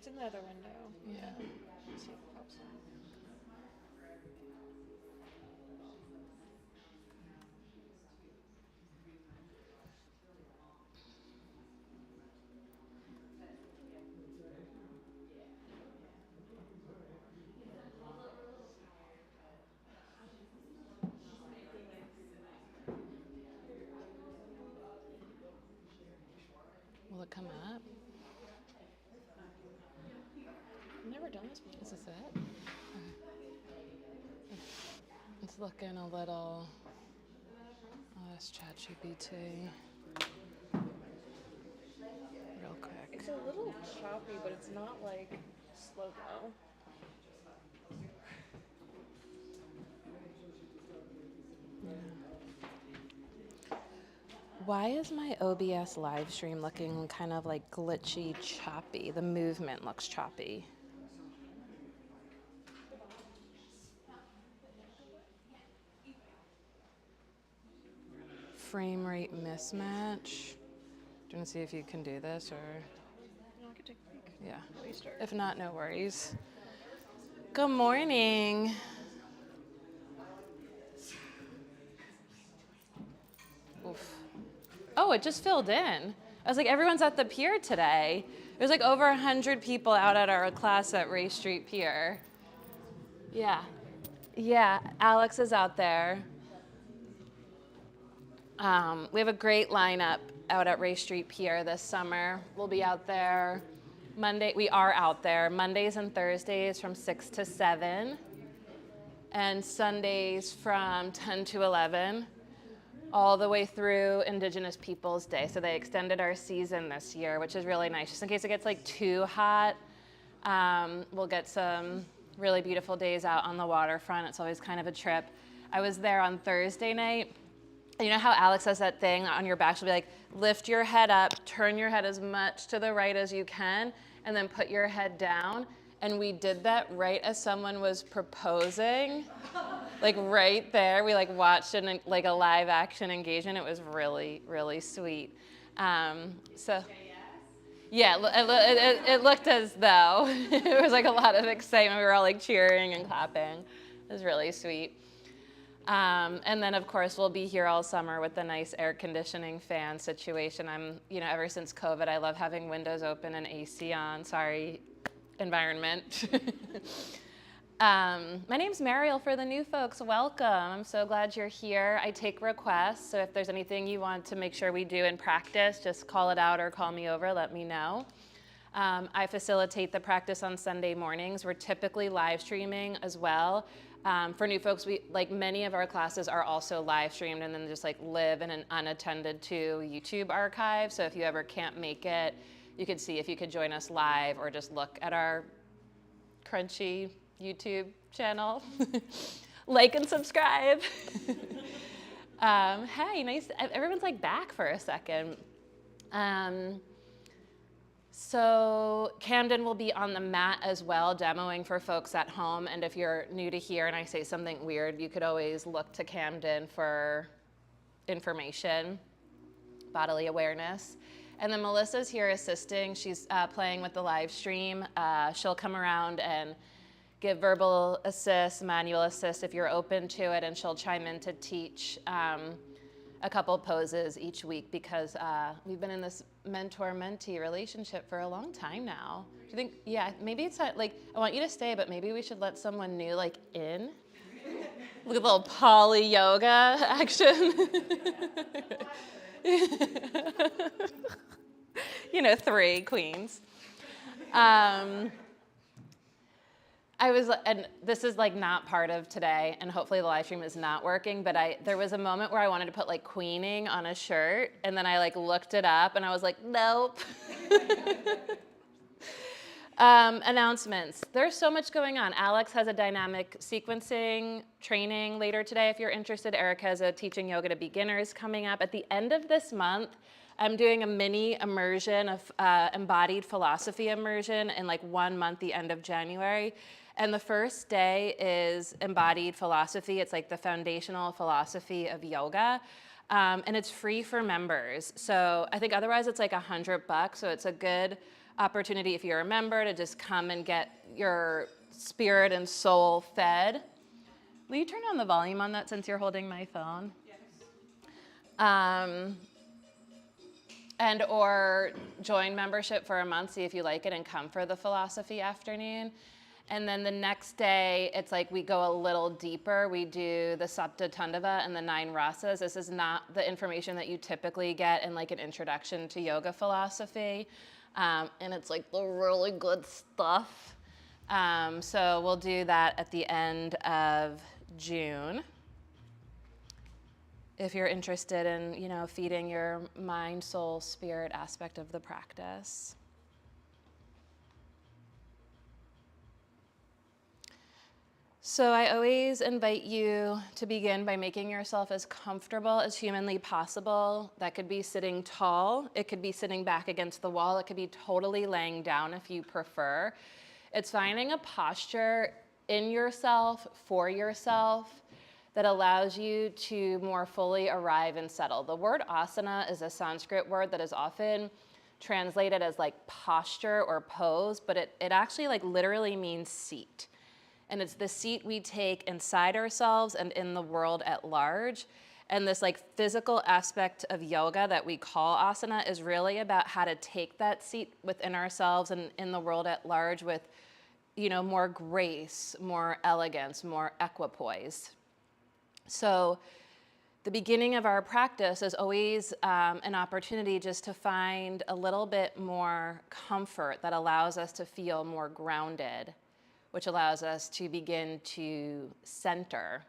It's in the other window. Yeah. Let's see if it pops on. Will it come up? I've never done this before. Is this it? It's looking a little. Oh, that's ChatGPT. Real quick. It's a little choppy, but it's not like slow-mo. Why is my OBS live stream looking kind of like glitchy, choppy? The movement looks choppy. Frame rate mismatch. Do you want to see if you can do this or? No, I could take a peek. Yeah. Restart. If not, no worries. Good morning. Oof. Oh, it just filled in. I was like, everyone's at the pier today. There's like over 100 people out at our class at Ray Street Pier. Yeah. Yeah, Alex is out there. We have a great lineup out at Ray Street Pier this summer. We'll be out there Monday. We are out there Mondays and Thursdays from 6 to 7, and Sundays from 10 to 11, all the way through Indigenous Peoples Day. So they extended our season this year, which is really nice. Just in case it gets like too hot, we'll get some really beautiful days out on the waterfront. It's always kind of a trip. I was there on Thursday night. You know how Alex has that thing on your back? She'll be like, lift your head up, turn your head as much to the right as you can, and then put your head down. And we did that right as someone was proposing, like right there. We like watched it in like a live action engagement. It was really, really sweet. So yeah, it looked as though it was like a lot of excitement. We were all like cheering and clapping. It was really sweet. And then, of course, we'll be here all summer with the nice air conditioning fan situation. Ever since COVID, I love having windows open and AC on. Sorry, environment. My name's Mariel for the new folks. Welcome. I'm so glad you're here. I take requests, so if there's anything you want to make sure we do in practice, just call it out or call me over, let me know. I facilitate the practice on Sunday mornings. We're typically live streaming as well. For new folks, many of our classes are also live streamed and then just like live in an unattended to YouTube archive. So if you ever can't make it, you could see if you could join us live or just look at our crunchy YouTube channel. Like and subscribe. Hey, nice. Everyone's like back for a second. So Camden will be on the mat as well, demoing for folks at home. And if you're new to here and I say something weird, you could always look to Camden for information, bodily awareness. And then Melissa's here assisting. She's playing with the live stream. She'll come around and give verbal assist, manual assist if you're open to it, and she'll chime in to teach a couple poses each week because we've been in this mentor-mentee relationship for a long time now. Do you think, yeah, maybe it's not, like, I want you to stay, but maybe we should let someone new, like, in? Look at the little poly yoga action. 3 queens. And this is like not part of today, and hopefully the live stream is not working, but there was a moment where I wanted to put like queening on a shirt, and then I like looked it up, and I was like, nope. Announcements. There's so much going on. Alex has a dynamic sequencing training later today if you're interested. Erica has a teaching yoga to beginners coming up. At the end of this month, I'm doing a mini immersion of embodied philosophy immersion in like 1 month, the end of January. And the first day is embodied philosophy. It's like the foundational philosophy of yoga. And it's free for members. So I think otherwise it's like $100. So it's a good opportunity, if you're a member, to just come and get your spirit and soul fed. Will you turn on the volume on that since you're holding my phone? And or join membership for a month, see if you like it, and come for the philosophy afternoon. And then the next day, it's like we go a little deeper. We do the Sapta Tandava and the 9 rasas. This is not the information that you typically get in like an introduction to yoga philosophy. And it's like the really good stuff. So we'll do that at the end of June. If you're interested in, feeding your mind, soul, spirit aspect of the practice. So I always invite you to begin by making yourself as comfortable as humanly possible. That could be sitting tall. It could be sitting back against the wall. It could be totally laying down if you prefer. It's finding a posture in yourself, for yourself, that allows you to more fully arrive and settle. The word asana is a Sanskrit word that is often translated as like posture or pose, but it actually like literally means seat. And it's the seat we take inside ourselves and in the world at large. And this like physical aspect of yoga that we call asana is really about how to take that seat within ourselves and in the world at large with, more grace, more elegance, more equipoise. So the beginning of our practice is always an opportunity just to find a little bit more comfort that allows us to feel more grounded, which allows us to begin to center.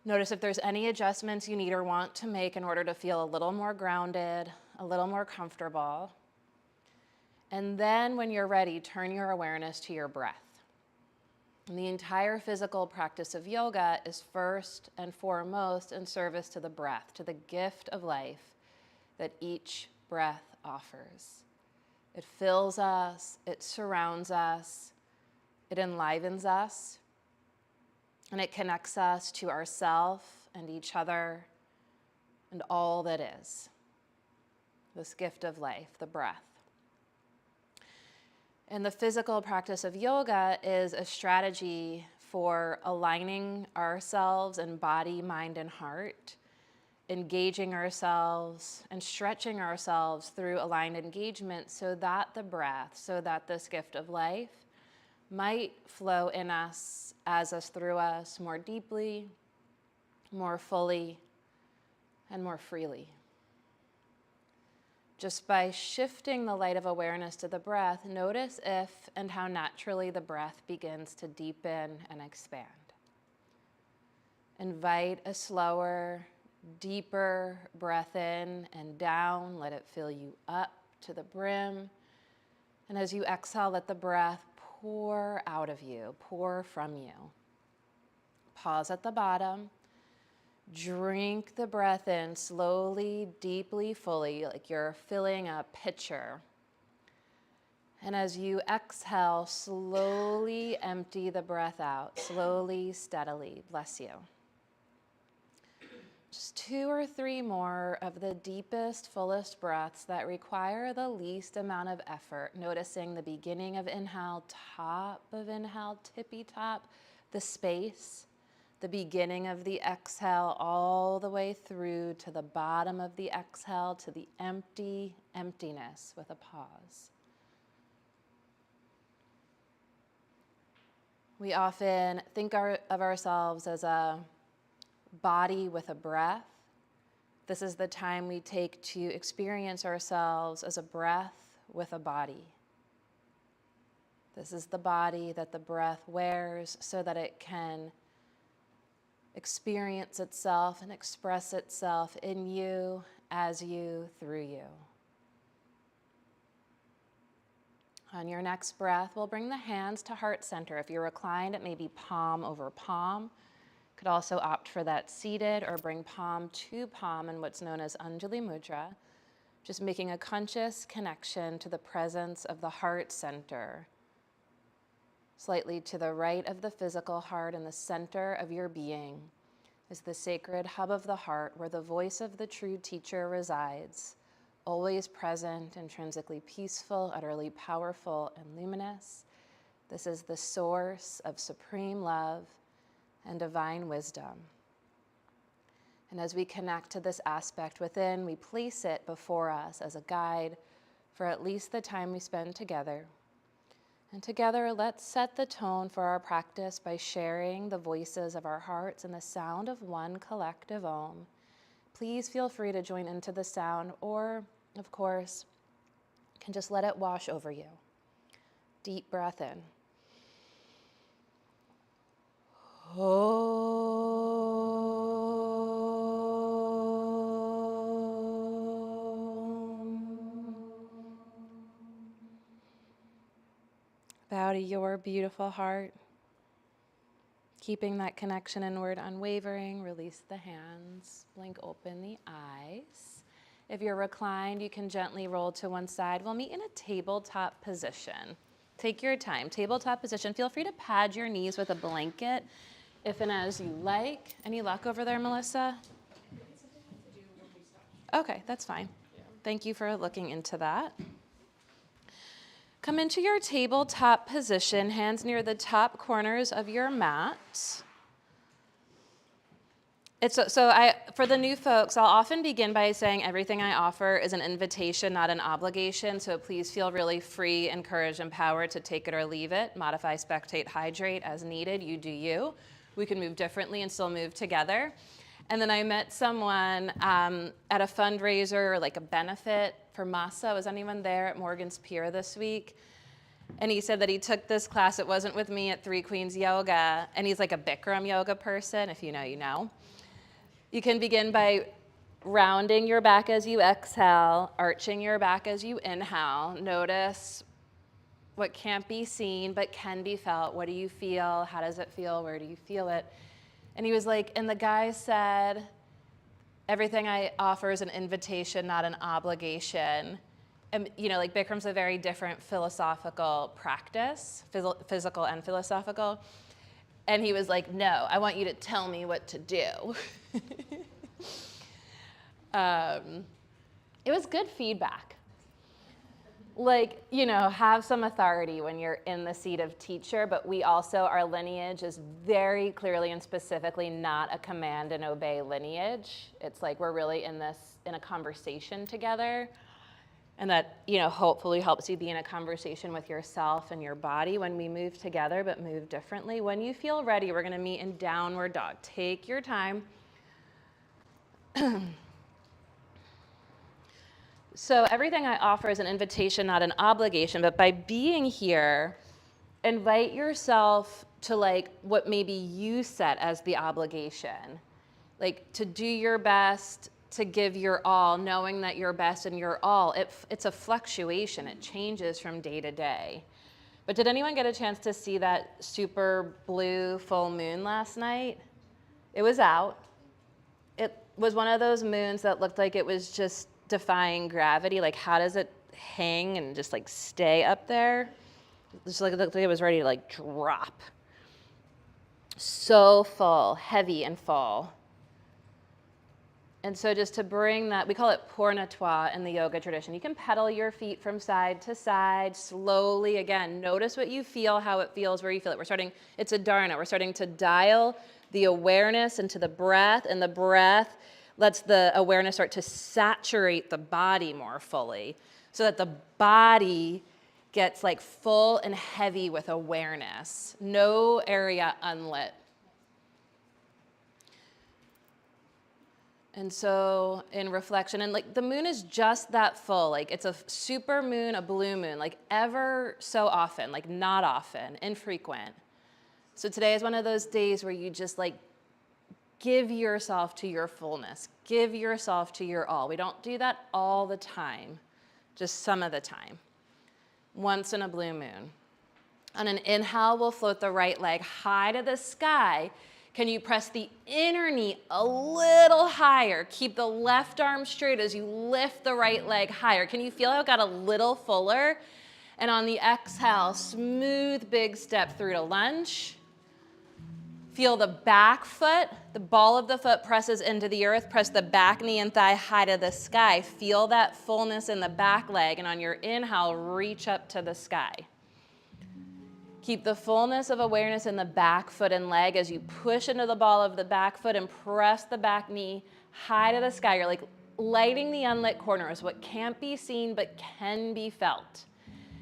Notice if there's any adjustments you need or want to make in order to feel a little more grounded, a little more comfortable. And then when you're ready, turn your awareness to your breath. And the entire physical practice of yoga is first and foremost in service to the breath, to the gift of life that each breath offers. It fills us, it surrounds us, it enlivens us, and it connects us to ourself and each other and all that is. This gift of life, the breath. And the physical practice of yoga is a strategy for aligning ourselves in body, mind, and heart, engaging ourselves and stretching ourselves through aligned engagement so that the breath, so that this gift of life might flow in us, as us, through us, more deeply, more fully, and more freely. Just by shifting the light of awareness to the breath, notice if and how naturally the breath begins to deepen and expand. Invite a slower, deeper breath in and down. Let it fill you up to the brim. And as you exhale, let the breath pour out of you, pour from you. Pause at the bottom. Drink the breath in slowly, deeply, fully, like you're filling a pitcher. And as you exhale, slowly empty the breath out, slowly, steadily. Bless you. Just 2 or 3 more of the deepest, fullest breaths that require the least amount of effort. Noticing the beginning of inhale, top of inhale, tippy top, the space. The beginning of the exhale all the way through to the bottom of the exhale, to the emptiness with a pause. We often think of ourselves as a body with a breath. This is the time we take to experience ourselves as a breath with a body. This is the body that the breath wears so that it can experience itself and express itself in you, as you, through you. On your next breath, we'll bring the hands to heart center. If you're reclined, it may be palm over palm. Could also opt for that seated or bring palm to palm in what's known as Anjali Mudra, just making a conscious connection to the presence of the heart center. Slightly to the right of the physical heart, in the center of your being, is the sacred hub of the heart where the voice of the true teacher resides, always present, intrinsically peaceful, utterly powerful, and luminous. This is the source of supreme love and divine wisdom. And as we connect to this aspect within, we place it before us as a guide for at least the time we spend together. And together, let's set the tone for our practice by sharing the voices of our hearts and the sound of one collective Om. Please feel free to join into the sound, or, of course, you can just let it wash over you. Deep breath in. Bow to your beautiful heart. Keeping that connection inward unwavering, release the hands, blink open the eyes. If you're reclined, you can gently roll to one side. We'll meet in a tabletop position. Take your time. Tabletop position. Feel free to pad your knees with a blanket if and as you like. Any luck over there, Melissa? Okay, that's fine. Thank you for looking into that. Come into your tabletop position, hands near the top corners of your mat. For the new folks, I'll often begin by saying everything I offer is an invitation, not an obligation, so please feel really free, encouraged, empowered to take it or leave it, modify, spectate, hydrate as needed. You do you. We can move differently and still move together. And then I met someone at a fundraiser, or like a benefit for Masa. Was anyone there at Morgan's Pier this week? And he said that he took this class. It wasn't with me at Three Queens Yoga. And he's like a Bikram yoga person. If you know, you know. You can begin by rounding your back as you exhale, arching your back as you inhale. Notice what can't be seen but can be felt. What do you feel? How does it feel? Where do you feel it? And he was like, and the guy said, everything I offer is an invitation, not an obligation. And, you know, like Bikram's a very different philosophical practice, physical and philosophical. And he was like, no, I want you to tell me what to do. It was good feedback. Like, you know, have some authority when you're in the seat of teacher, but we also, our lineage is very clearly and specifically not a command and obey lineage. It's like we're really in a conversation together. And that, you know, hopefully helps you be in a conversation with yourself and your body when we move together, but move differently. When you feel ready, we're gonna meet in downward dog. Take your time. So everything I offer is an invitation, not an obligation, but by being here, invite yourself to like what maybe you set as the obligation, like to do your best, to give your all, knowing that your best and your all, it's a fluctuation. It changes from day to day. But did anyone get a chance to see that super blue full moon last night? It was out. It was one of those moons that looked like it was just defying gravity. Like, how does it hang and just like stay up there? It just like, it looked like it was ready to like drop. So full, heavy and full. And so just to bring that, we call it Purnatwa in the yoga tradition. You can pedal your feet from side to side, slowly. Again, notice what you feel, how it feels, where you feel it. It's a dharana. We're starting to dial the awareness into the breath, and the breath lets the awareness start to saturate the body more fully so that the body gets like full and heavy with awareness. No area unlit. And so in reflection, and like the moon is just that full, like it's a super moon, a blue moon, like ever so often, like not often, infrequent. So today is one of those days where you just like give yourself to your fullness, give yourself to your all. We don't do that all the time, just some of the time. Once in a blue moon. On an inhale, we'll float the right leg high to the sky. Can you press the inner knee a little higher? Keep the left arm straight as you lift the right leg higher. Can you feel how it got a little fuller? And on the exhale, smooth big step through to lunge. Feel the back foot, the ball of the foot presses into the earth. Press the back knee and thigh high to the sky. Feel that fullness in the back leg. And on your inhale, reach up to the sky. Keep the fullness of awareness in the back foot and leg as you push into the ball of the back foot and press the back knee high to the sky. You're like lighting the unlit corners, what can't be seen but can be felt.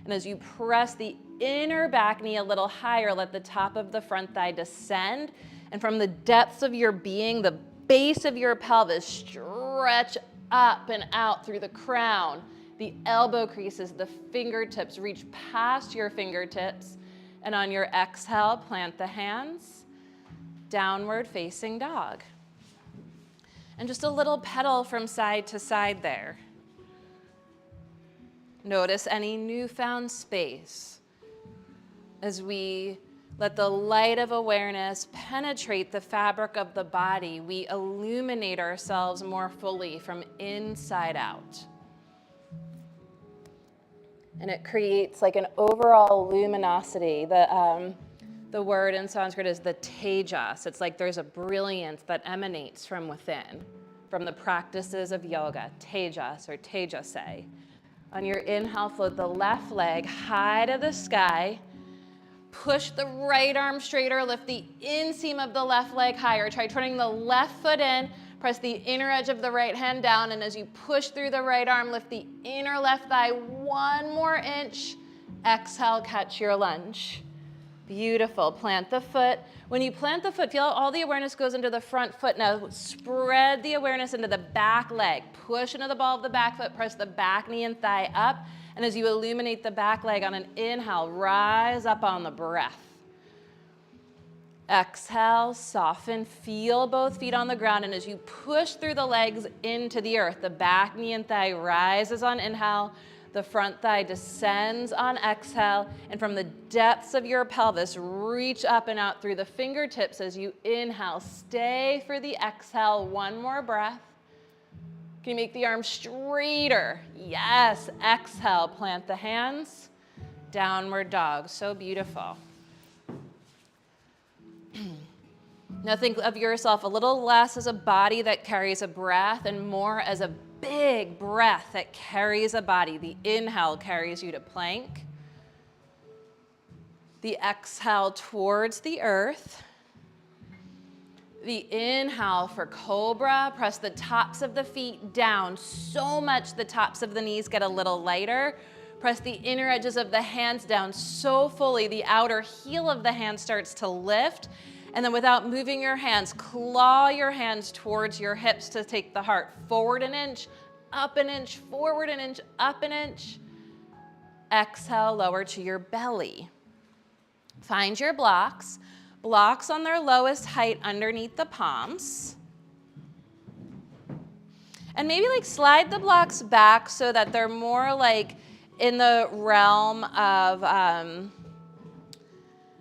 And as you press the inner back knee a little higher, let the top of the front thigh descend. And from the depths of your being, the base of your pelvis, stretch up and out through the crown, the elbow creases, the fingertips, reach past your fingertips. And on your exhale, plant the hands, downward facing dog. And just a little pedal from side to side there. Notice any newfound space as we let the light of awareness penetrate the fabric of the body. We illuminate ourselves more fully from inside out. And it creates like an overall luminosity. The word in Sanskrit is the tejas. It's like there's a brilliance that emanates from within, from the practices of yoga, tejas or tejase. On your inhale, float the left leg high to the sky. Push the right arm straighter, lift the inseam of the left leg higher. Try turning the left foot in, press the inner edge of the right hand down, and as you push through the right arm, lift the inner left thigh 1 more inch. Exhale, catch your lunge. Beautiful. Plant the foot. When you plant the foot, feel all the awareness goes into the front foot. Now spread the awareness into the back leg. Push into the ball of the back foot. Press the back knee and thigh up. And as you illuminate the back leg on an inhale, rise up on the breath. Exhale, soften, feel both feet on the ground. And as you push through the legs into the earth, the back knee and thigh rises on inhale. The front thigh descends on exhale, and from the depths of your pelvis, reach up and out through the fingertips as you inhale. Stay for the exhale, 1 more breath. Can you make the arms straighter? Yes, exhale, plant the hands, downward dog, so beautiful. Now think of yourself a little less as a body that carries a breath and more as a big breath that carries a body. The inhale carries you to plank. The exhale towards the earth. The inhale for cobra. Press the tops of the feet down so much the tops of the knees get a little lighter. Press the inner edges of the hands down so fully the outer heel of the hand starts to lift. And then without moving your hands, claw your hands towards your hips to take the heart forward an inch, up an inch, forward an inch, up an inch. Exhale, lower to your belly. Find your blocks. Blocks on their lowest height underneath the palms. And maybe like slide the blocks back so that they're more like in the realm of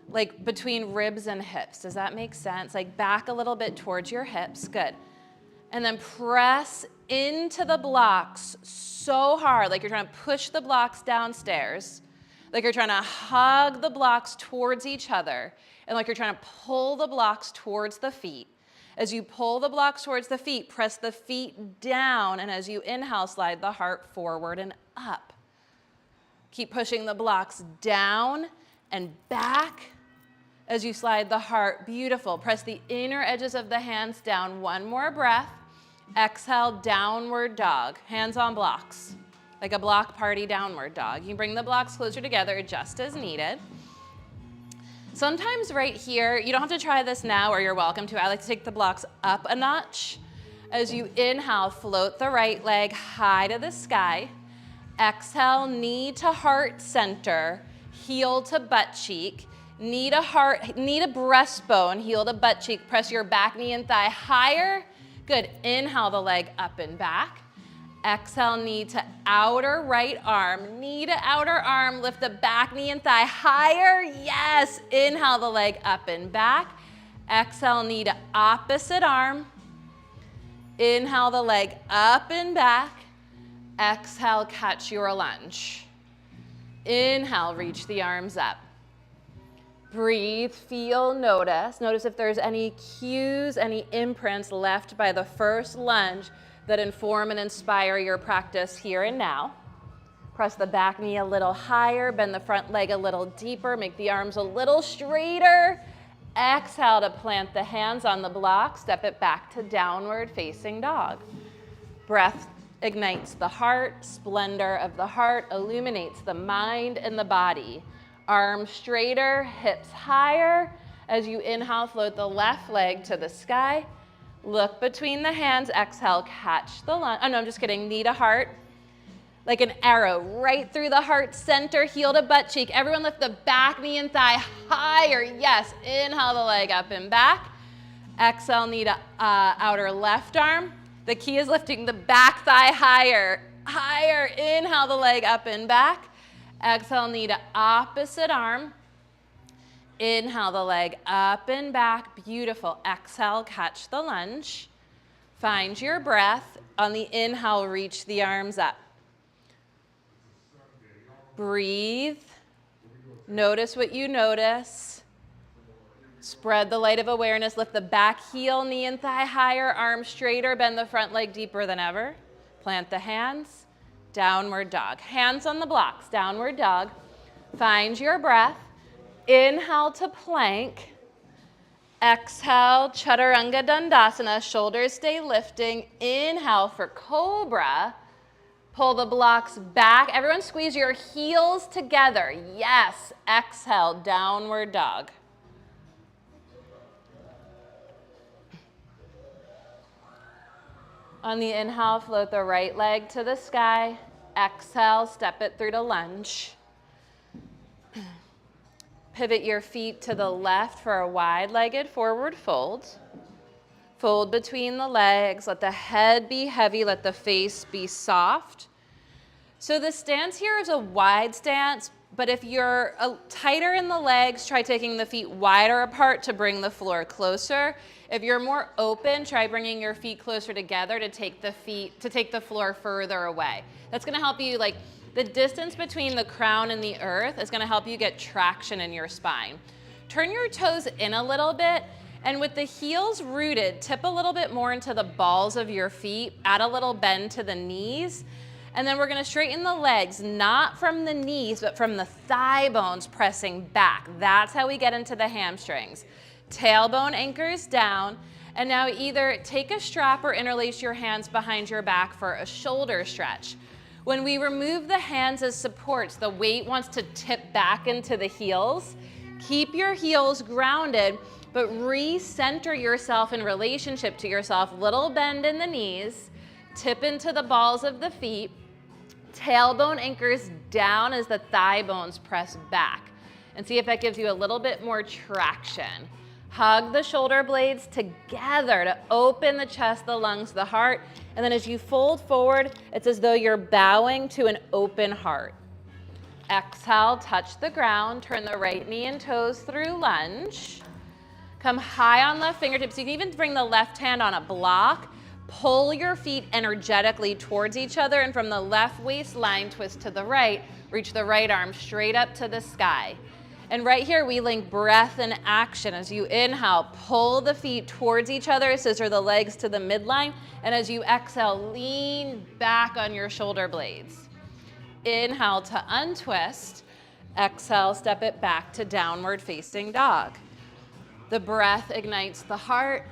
like between ribs and hips. Does that make sense? Like back a little bit towards your hips. Good. And then press into the blocks so hard, like you're trying to push the blocks downstairs, like you're trying to hug the blocks towards each other, and like you're trying to pull the blocks towards the feet. As you pull the blocks towards the feet, press the feet down, and as you inhale, slide the heart forward and up. Keep pushing the blocks down and back as you slide the heart. Beautiful. Press the inner edges of the hands down. 1 more breath. Exhale, downward dog. Hands on blocks. Like a block party downward dog. You bring the blocks closer together just as needed. Sometimes right here, you don't have to try this now or you're welcome to. I like to take the blocks up a notch. As you inhale, float the right leg high to the sky. Exhale, knee to heart center, heel to butt cheek. Knee to breastbone, heel to butt cheek. Press your back knee and thigh higher. Good. Inhale the leg up and back. Exhale, knee to outer right arm. Knee to outer arm. Lift the back knee and thigh higher. Yes. Inhale the leg up and back. Exhale, knee to opposite arm. Inhale the leg up and back. Exhale, catch your lunge. Inhale, reach the arms up. Breathe, feel, notice. Notice if there's any cues, any imprints left by the first lunge that inform and inspire your practice here and now. Press the back knee a little higher, bend the front leg a little deeper, make the arms a little straighter. Exhale to plant the hands on the block, step it back to downward facing dog. Breath ignites the heart, splendor of the heart illuminates the mind and the body. Arms straighter, hips higher. As you inhale, float the left leg to the sky. Look between the hands, exhale, catch the lunge. Oh no, I'm just kidding, knee to heart. Like an arrow, right through the heart center, heel to butt cheek. Everyone lift the back knee and thigh higher. Yes, inhale the leg up and back. Exhale, knee to outer left arm. The key is lifting the back thigh higher, higher. Inhale the leg up and back. Exhale, knee to opposite arm. Inhale the leg up and back. Beautiful. Exhale, catch the lunge. Find your breath. On the inhale, reach the arms up. Breathe. Notice what you notice. Spread the light of awareness. Lift the back heel, knee and thigh higher, arms straighter, bend the front leg deeper than ever. Plant the hands. Downward dog. Hands on the blocks. Downward dog. Find your breath. Inhale to plank. Exhale, Chaturanga Dandasana. Shoulders stay lifting. Inhale for cobra. Pull the blocks back. Everyone squeeze your heels together. Yes. Exhale, downward dog. On the inhale, float the right leg to the sky. Exhale, step it through to lunge. Pivot your feet to the left for a wide-legged forward fold. Fold between the legs. Let the head be heavy. Let the face be soft. So the stance here is a wide stance, but if you're tighter in the legs, try taking the feet wider apart to bring the floor closer. If you're more open, try bringing your feet closer together to take the floor further away. That's going to help you, like the distance between the crown and the earth is going to help you get traction in your spine. Turn your toes in a little bit, and with the heels rooted, tip a little bit more into the balls of your feet, add a little bend to the knees, and then we're going to straighten the legs, not from the knees, but from the thigh bones pressing back. That's how we get into the hamstrings. Tailbone anchors down, and now either take a strap or interlace your hands behind your back for a shoulder stretch. When we remove the hands as supports, the weight wants to tip back into the heels. Keep your heels grounded, but recenter yourself in relationship to yourself. Little bend in the knees, tip into the balls of the feet. Tailbone anchors down as the thigh bones press back. And see if that gives you a little bit more traction. Hug the shoulder blades together to open the chest, the lungs, the heart. And then as you fold forward, it's as though you're bowing to an open heart. Exhale, touch the ground. Turn the right knee and toes through lunge. Come high on left fingertips. You can even bring the left hand on a block. Pull your feet energetically towards each other, and from the left waistline, twist to the right. Reach the right arm straight up to the sky. And right here, we link breath and action. As you inhale, pull the feet towards each other, scissor the legs to the midline, and as you exhale, lean back on your shoulder blades. Inhale to untwist. Exhale, step it back to downward facing dog. The breath ignites the heart.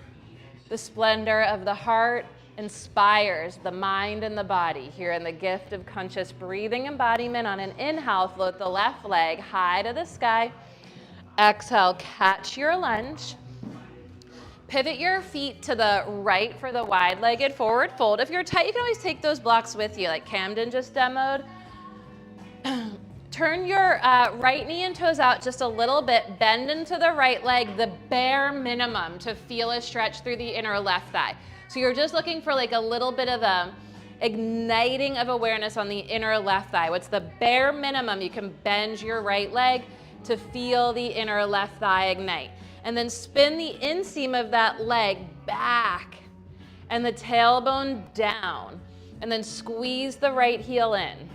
The splendor of the heart inspires the mind and the body. Here in the gift of conscious breathing embodiment, on an inhale, float the left leg high to the sky. Exhale, catch your lunge. Pivot your feet to the right for the wide-legged forward fold. If you're tight, you can always take those blocks with you, like Camden just demoed. Turn your right knee and toes out just a little bit. Bend into the right leg, the bare minimum to feel a stretch through the inner left thigh. So you're just looking for like a little bit of a igniting of awareness on the inner left thigh. What's the bare minimum? You can bend your right leg to feel the inner left thigh ignite. And then spin the inseam of that leg back and the tailbone down. And then squeeze the right heel in.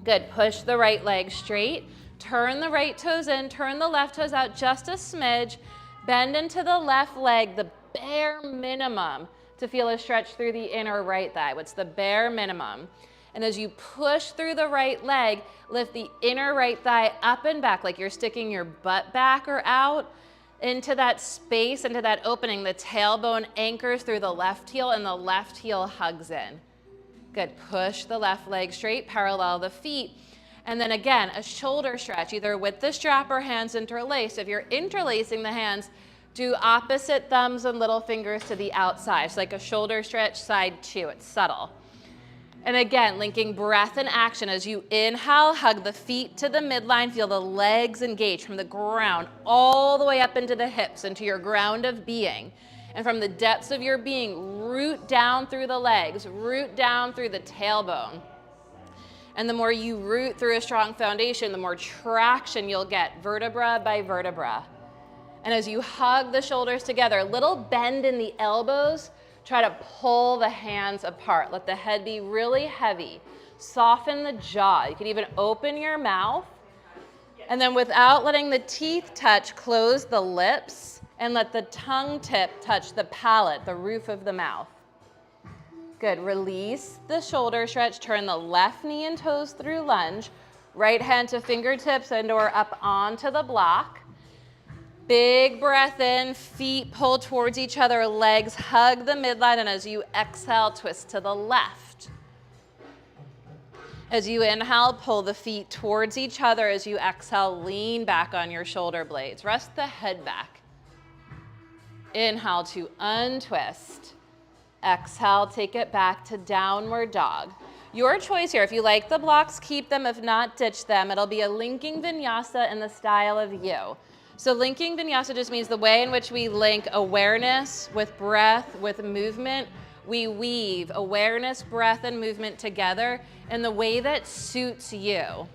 Good, push the right leg straight. Turn the right toes in, turn the left toes out just a smidge. Bend into the left leg, the bare minimum to feel a stretch through the inner right thigh. What's the bare minimum? And as you push through the right leg, lift the inner right thigh up and back like you're sticking your butt back or out into that space, into that opening. The tailbone anchors through the left heel and the left heel hugs in. Good. Push the left leg straight, parallel the feet. And then again, a shoulder stretch, either with the strap or hands interlaced. If you're interlacing the hands, do opposite thumbs and little fingers to the outside. So like a shoulder stretch, side two. It's subtle. And again, linking breath and action. As you inhale, hug the feet to the midline. Feel the legs engage from the ground all the way up into the hips, into your ground of being. And from the depths of your being, root down through the legs, root down through the tailbone. And the more you root through a strong foundation, the more traction you'll get, vertebra by vertebra. And as you hug the shoulders together, a little bend in the elbows, try to pull the hands apart. Let the head be really heavy. Soften the jaw. You can even open your mouth. And then without letting the teeth touch, close the lips and let the tongue tip touch the palate, the roof of the mouth. Good. Release the shoulder stretch. Turn the left knee and toes through lunge. Right hand to fingertips and or up onto the block. Big breath in, feet pull towards each other, legs hug the midline, and as you exhale, twist to the left. As you inhale, pull the feet towards each other. As you exhale, lean back on your shoulder blades. Rest the head back. Inhale to untwist. Exhale, take it back to downward dog. Your choice here. If you like the blocks, keep them. If not, ditch them. It'll be a linking vinyasa in the style of you. So linking vinyasa just means the way in which we link awareness with breath, with movement. We weave awareness, breath, and movement together in the way that suits you.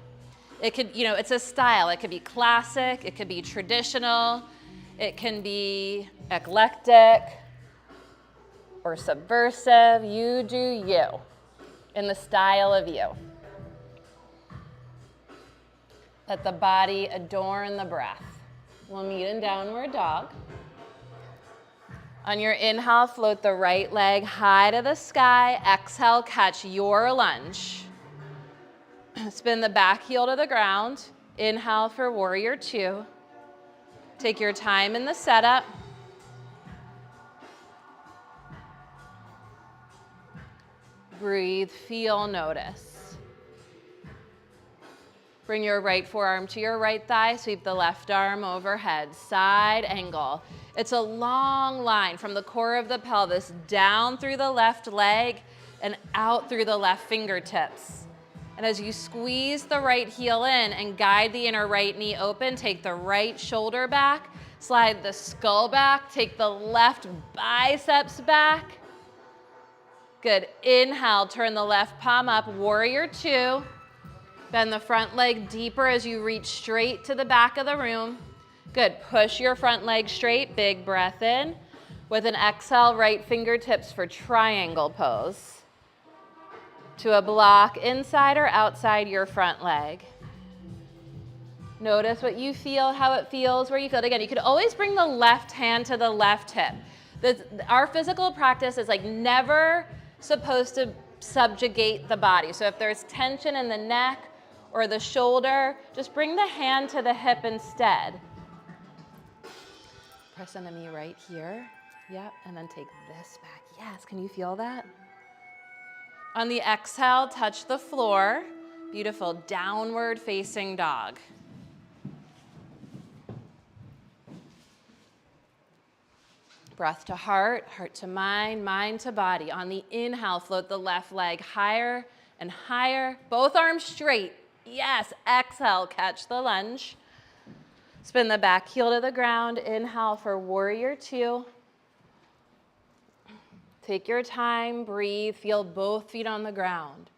It could, it's a style. It could be classic. It could be traditional. It can be eclectic or subversive. You do you in the style of you. Let the body adorn the breath. We'll meet in downward dog. On your inhale, float the right leg high to the sky. Exhale, catch your lunge. Spin the back heel to the ground. Inhale for warrior two. Take your time in the setup. Breathe, feel, notice. Bring your right forearm to your right thigh. Sweep the left arm overhead. Side angle. It's a long line from the core of the pelvis down through the left leg and out through the left fingertips. And as you squeeze the right heel in and guide the inner right knee open, take the right shoulder back, slide the skull back, take the left biceps back. Good. Inhale, turn the left palm up, warrior two. Bend the front leg deeper as you reach straight to the back of the room. Good. Push your front leg straight. Big breath in. With an exhale, right fingertips for triangle pose. To a block inside or outside your front leg. Notice what you feel, how it feels, where you feel it. Again, you could always bring the left hand to the left hip. Our physical practice is like never supposed to subjugate the body. So if there's tension in the neck or the shoulder, just bring the hand to the hip instead. Press into me right here. Yep, and then take this back. Yes, can you feel that? On the exhale, touch the floor. Beautiful, downward facing dog. Breath to heart, heart to mind, mind to body. On the inhale, float the left leg higher and higher. Both arms straight. Yes, exhale, catch the lunge. Spin the back heel to the ground. Inhale for warrior two. Take your time, breathe, feel both feet on the ground.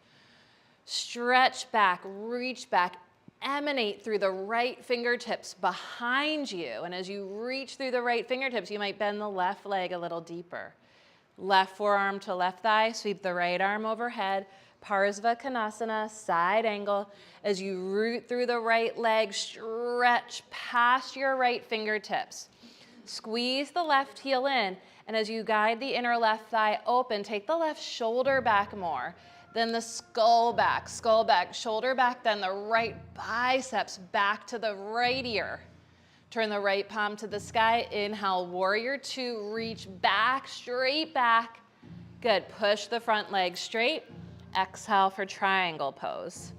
Stretch back, reach back, emanate through the right fingertips behind you. And as you reach through the right fingertips, you might bend the left leg a little deeper. Left forearm to left thigh, sweep the right arm overhead. Parsva Konasana, side angle. As you root through the right leg, stretch past your right fingertips. Squeeze the left heel in, and as you guide the inner left thigh open, take the left shoulder back more. Then the skull back, shoulder back, then the right biceps back to the right ear. Turn the right palm to the sky. Inhale, warrior two, reach back, straight back. Good, push the front leg straight. Exhale for triangle pose.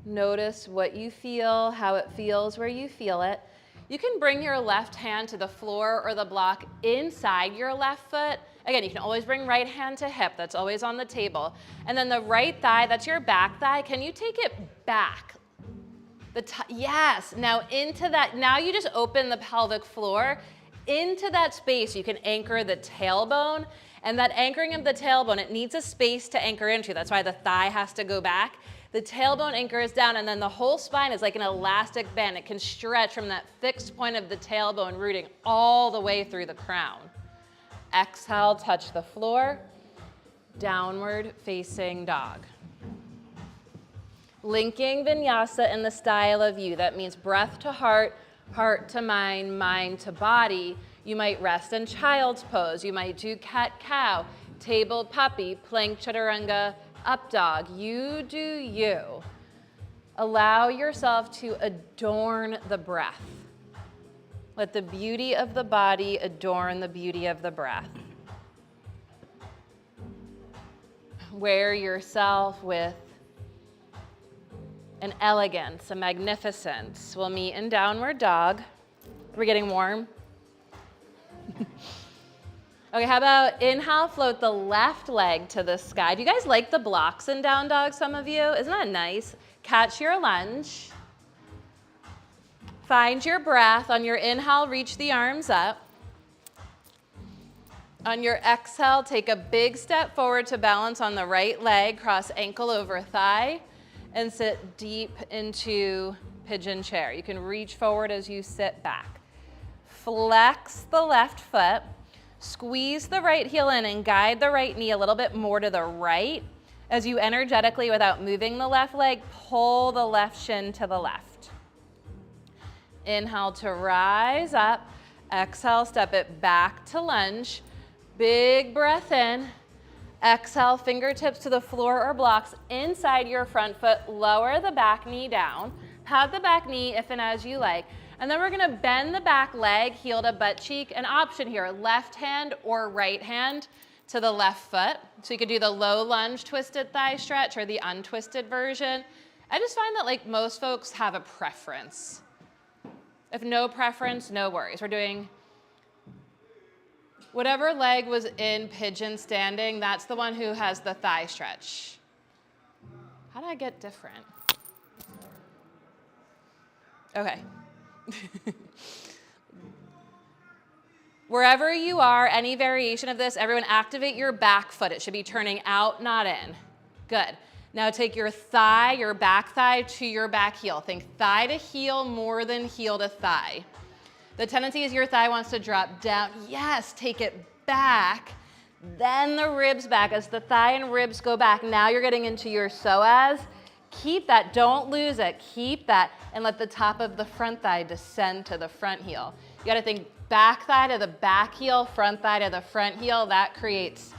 Notice what you feel, how it feels where you feel it. You can bring your left hand to the floor or the block inside your left foot. Again, you can always bring right hand to hip. That's always on the table. And then the right thigh, that's your back thigh. Can you take it back? Yes, now into that. Now you just open the pelvic floor. Into that space, you can anchor the tailbone. And that anchoring of the tailbone, it needs a space to anchor into. That's why the thigh has to go back. The tailbone anchors down, and then the whole spine is like an elastic band. It can stretch from that fixed point of the tailbone, rooting all the way through the crown. Exhale, touch the floor. Downward facing dog. Linking vinyasa in the style of you. That means breath to heart, heart to mind, mind to body. You might rest in child's pose. You might do cat-cow, table puppy, plank chaturanga, up dog. You do you. Allow yourself to adorn the breath. Let the beauty of the body adorn the beauty of the breath. Wear yourself with an elegance, a magnificence. We'll meet in downward dog. We're getting warm. Okay, how about inhale, float the left leg to the sky. Do you guys like the blocks in down dog, some of you? Isn't that nice? Catch your lunge. Find your breath. On your inhale, reach the arms up. On your exhale, take a big step forward to balance on the right leg, cross ankle over thigh, and sit deep into pigeon chair. You can reach forward as you sit back. Flex the left foot. Squeeze the right heel in and guide the right knee a little bit more to the right. As you energetically, without moving the left leg, pull the left shin to the left. Inhale to rise up. Exhale, step it back to lunge. Big breath in. Exhale, fingertips to the floor or blocks inside your front foot. Lower the back knee down. Pat the back knee if and as you like. And then we're gonna bend the back leg, heel to butt cheek. An option here, left hand or right hand to the left foot. So you could do the low lunge twisted thigh stretch or the untwisted version. I just find that like most folks have a preference. If no preference, no worries. We're doing whatever leg was in pigeon standing, that's the one who has the thigh stretch. How did I get different? Okay. Wherever you are, any variation of this, everyone activate your back foot. It should be turning out, not in. Good. Now take your thigh, your back thigh to your back heel. Think thigh to heel more than heel to thigh. The tendency is your thigh wants to drop down. Yes, take it back. Then the ribs back. As the thigh and ribs go back, now you're getting into your psoas. Keep that, don't lose it. Keep that, and let the top of the front thigh descend to the front heel. You gotta think back thigh to the back heel, front thigh to the front heel. That creates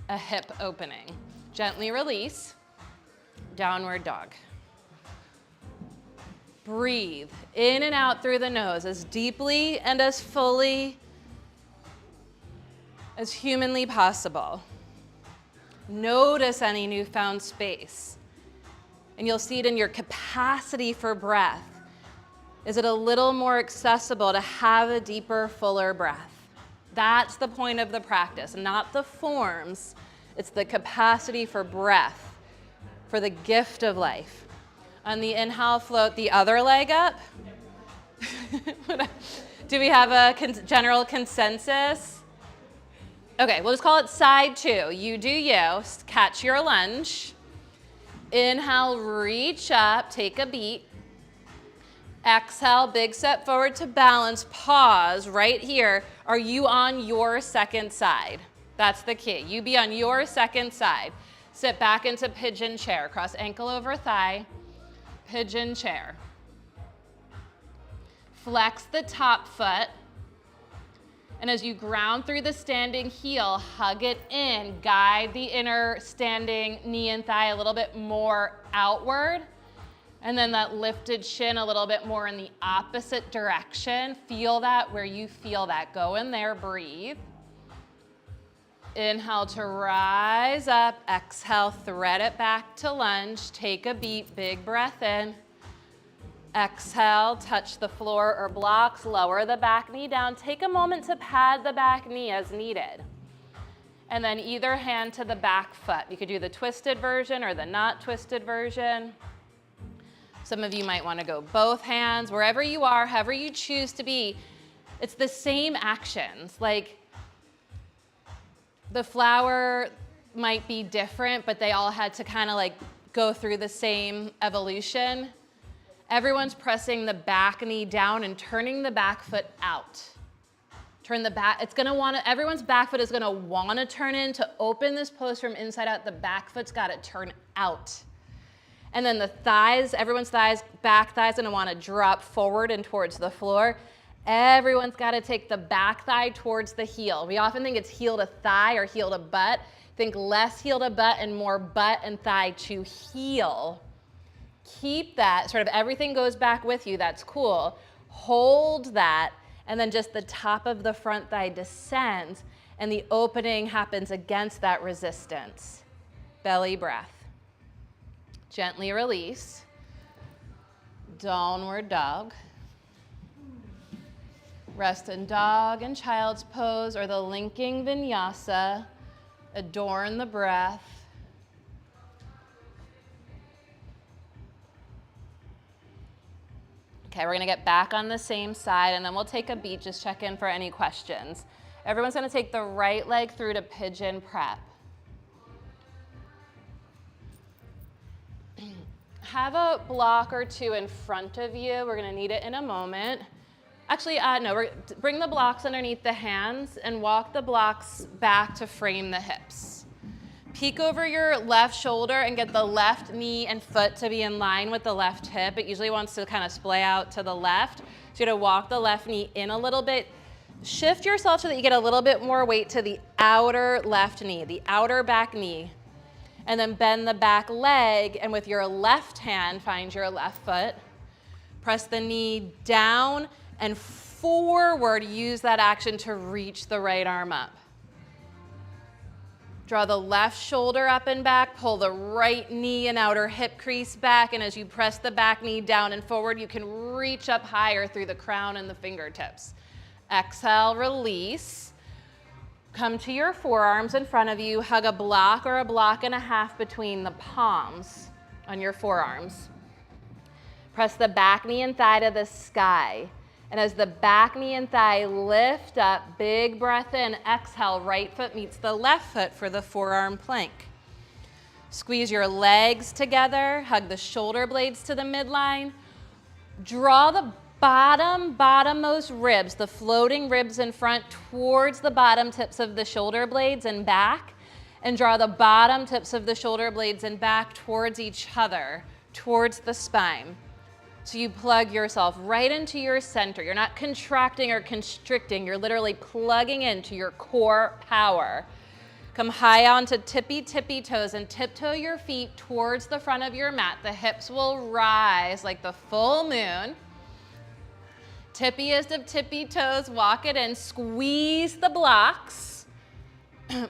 a hip opening. Gently release, downward dog. Breathe in and out through the nose as deeply and as fully as humanly possible. Notice any newfound space. And you'll see it in your capacity for breath. Is it a little more accessible to have a deeper, fuller breath? That's the point of the practice, not the forms. It's the capacity for breath, for the gift of life. On the inhale, float the other leg up. Do we have a general consensus? Okay, we'll just call it side two. You do you. Catch your lunge. Inhale, reach up, take a beat. Exhale, big step forward to balance. Pause right here. Are you on your second side? That's the key. You be on your second side. Sit back into pigeon chair. Cross ankle over thigh, pigeon chair. Flex the top foot. And as you ground through the standing heel, hug it in. Guide the inner standing knee and thigh a little bit more outward. And then that lifted shin a little bit more in the opposite direction. Feel that where you feel that. Go in there, breathe. Inhale to rise up. Exhale, thread it back to lunge. Take a beat, big breath in. Exhale, touch the floor or blocks, lower the back knee down. Take a moment to pad the back knee as needed. And then either hand to the back foot. You could do the twisted version or the not twisted version. Some of you might want to go both hands, wherever you are, however you choose to be. It's the same actions. Like the flower might be different, but they all had to kind of like go through the same evolution. Everyone's pressing the back knee down and turning the back foot out. Turn the back, everyone's back foot is gonna wanna turn in to open this pose from inside out. The back foot's gotta turn out. And then the thighs, everyone's thighs, back thigh's gonna wanna drop forward and towards the floor. Everyone's gotta take the back thigh towards the heel. We often think it's heel to thigh or heel to butt. Think less heel to butt and more butt and thigh to heel. Keep that, sort of everything goes back with you, that's cool. Hold that, and then just the top of the front thigh descends, and the opening happens against that resistance. Belly breath. Gently release. Downward dog. Rest in dog and child's pose or the linking vinyasa. Adorn the breath. Okay, we're gonna get back on the same side and then we'll take a beat, just check in for any questions. Everyone's gonna take the right leg through to pigeon prep. Have a block or two in front of you. We're gonna need it in a moment. Actually, no, bring the blocks underneath the hands and walk the blocks back to frame the hips. Peek over your left shoulder and get the left knee and foot to be in line with the left hip. It usually wants to kind of splay out to the left. So you're gonna walk the left knee in a little bit. Shift yourself so that you get a little bit more weight to the outer left knee, the outer back knee. And then bend the back leg, and with your left hand, find your left foot. Press the knee down and forward. Use that action to reach the right arm up. Draw the left shoulder up and back, pull the right knee and outer hip crease back, and as you press the back knee down and forward, you can reach up higher through the crown and the fingertips. Exhale, release. Come to your forearms in front of you, hug a block or a block and a half between the palms on your forearms. Press the back knee and thigh to the sky. And as the back knee and thigh lift up, big breath in, exhale, right foot meets the left foot for the forearm plank. Squeeze your legs together, hug the shoulder blades to the midline. Draw the bottommost ribs, the floating ribs in front towards the bottom tips of the shoulder blades and back, and draw the bottom tips of the shoulder blades and back towards each other, towards the spine. So you plug yourself right into your center. You're not contracting or constricting. You're literally plugging into your core power. Come high onto tippy toes and tiptoe your feet towards the front of your mat. The hips will rise like the full moon. Tippiest of tippy toes, walk it in, squeeze the blocks.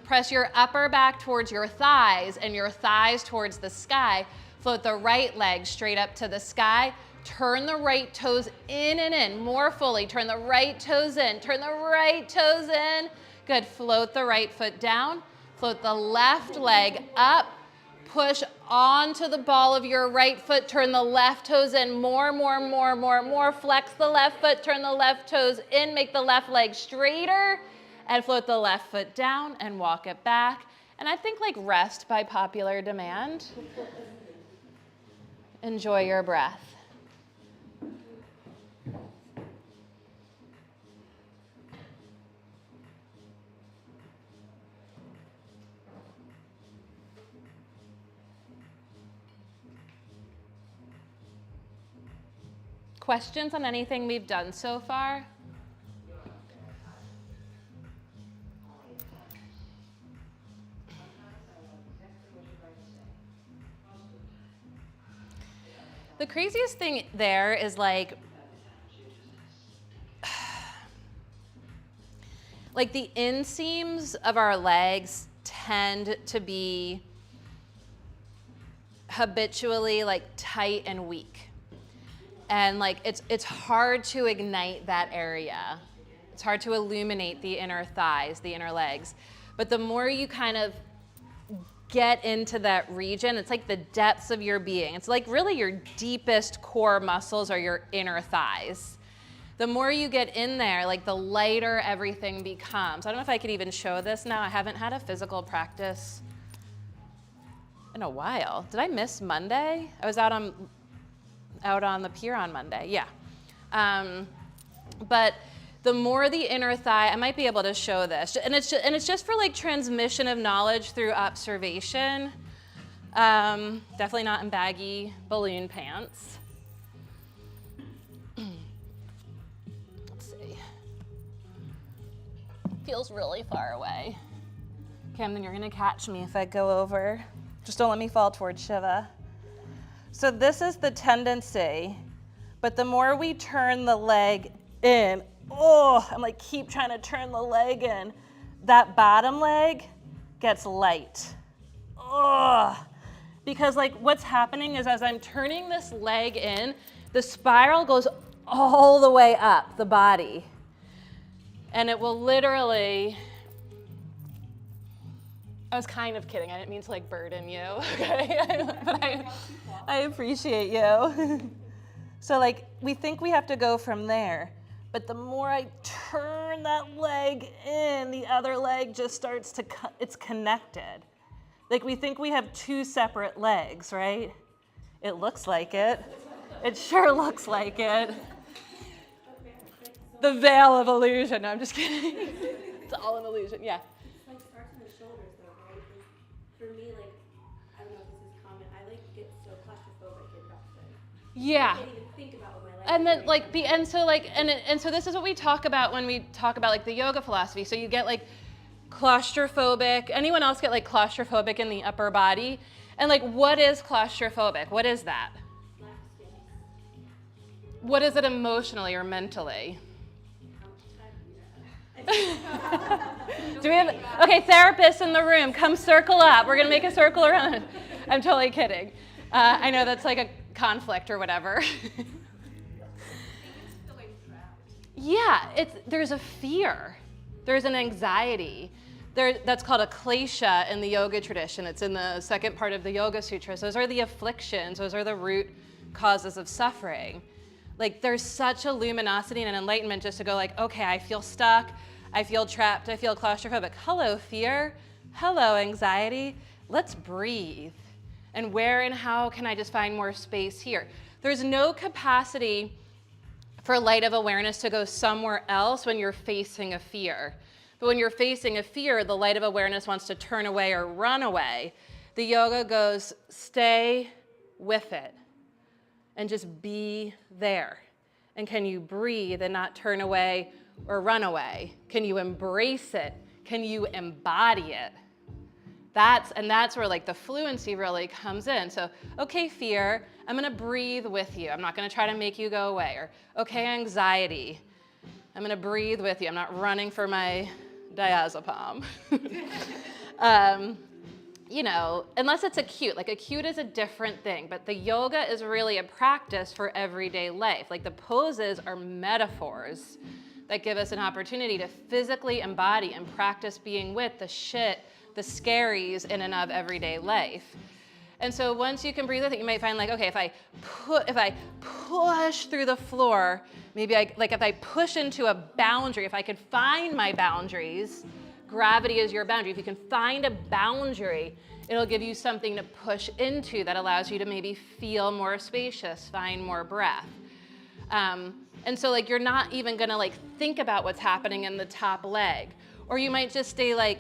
Press your upper back towards your thighs and your thighs towards the sky. Float the right leg straight up to the sky. Turn the right toes in and in, more fully. Turn the right toes in, turn the right toes in. Good, float the right foot down. Float the left leg up. Push onto the ball of your right foot. Turn the left toes in, more. Flex the left foot, turn the left toes in, make the left leg straighter, and float the left foot down and walk it back. And I think like rest by popular demand. Enjoy your breath. questions on anything we've done so far? The craziest thing there is like the inseams of our legs tend to be habitually like tight and weak. And like it's hard to ignite that area. It's hard to illuminate the inner thighs, the inner legs. But the more you kind of get into that region, it's like the depths of your being. It's like really your deepest core muscles are your inner thighs. The more you get in there, like the lighter everything becomes. I don't know if I could even show this now. I haven't had a physical practice in a while. Did I miss Monday? I was out on the pier on Monday, yeah. But the more the inner thigh, I might be able to show this, and it's just for like transmission of knowledge through observation. Definitely not in baggy balloon pants. Let's see. Feels really far away. Camden, you're gonna catch me if I go over. Just don't let me fall towards Shiva. So this is the tendency, but the more we turn the leg in, I'm like keep trying to turn the leg in, that bottom leg gets light. Because like what's happening is as I'm turning this leg in, the spiral goes all the way up the body. And it will literally, I was kind of kidding. I didn't mean to like burden you, okay? But I appreciate you. So like we think we have to go from there, but the more I turn that leg in, the other leg just starts to, it's connected. Like we think we have two separate legs, right? It looks like it. It sure looks like it. The veil of illusion. No, I'm just kidding. It's all an illusion, yeah. Like starts in the shoulders though, right? For me, like, I don't know if this is common, I like get so claustrophobic in CrossFit. Yeah. I can't even think about what my legs And then are like and so this is what we talk about when we talk about like the yoga philosophy. So you get like claustrophobic. Anyone else get like claustrophobic in the upper body? And like what is claustrophobic? What is that? lack of space. What is it emotionally or mentally? Do we have, okay, therapists in the room, come circle up. We're gonna make a circle around. I'm totally kidding. I know that's like a conflict or whatever. Yeah, there's a fear. There's an anxiety. That's called a klesha in the yoga tradition. It's in the second part of the Yoga Sutras. Those are the afflictions. Those are the root causes of suffering. Like there's such a luminosity and an enlightenment just to go like, okay, I feel stuck. I feel trapped. I feel claustrophobic. Hello, fear. Hello, anxiety. Let's breathe. And where and how can I just find more space here? There's no capacity for light of awareness to go somewhere else when you're facing a fear. But when you're facing a fear, the light of awareness wants to turn away or run away. The yoga goes, stay with it and just be there. And can you breathe and not turn away or run away? Can you embrace it? Can you embody it? That's where like the fluency really comes in. So, okay, fear, I'm gonna breathe with you. I'm not gonna try to make you go away. Or, okay, anxiety, I'm gonna breathe with you. I'm not running for my diazepam. You know, unless it's acute. Like acute is a different thing, but the yoga is really a practice for everyday life. Like the poses are metaphors that give us an opportunity to physically embody and practice being with the shit, the scaries in and of everyday life. And so once you can breathe with it, you might find like, okay, if I push through the floor, maybe if I push into a boundary, if I could find my boundaries, gravity is your boundary. If you can find a boundary, it'll give you something to push into that allows you to maybe feel more spacious, find more breath. And so like you're not even gonna like think about what's happening in the top leg. Or you might just stay like,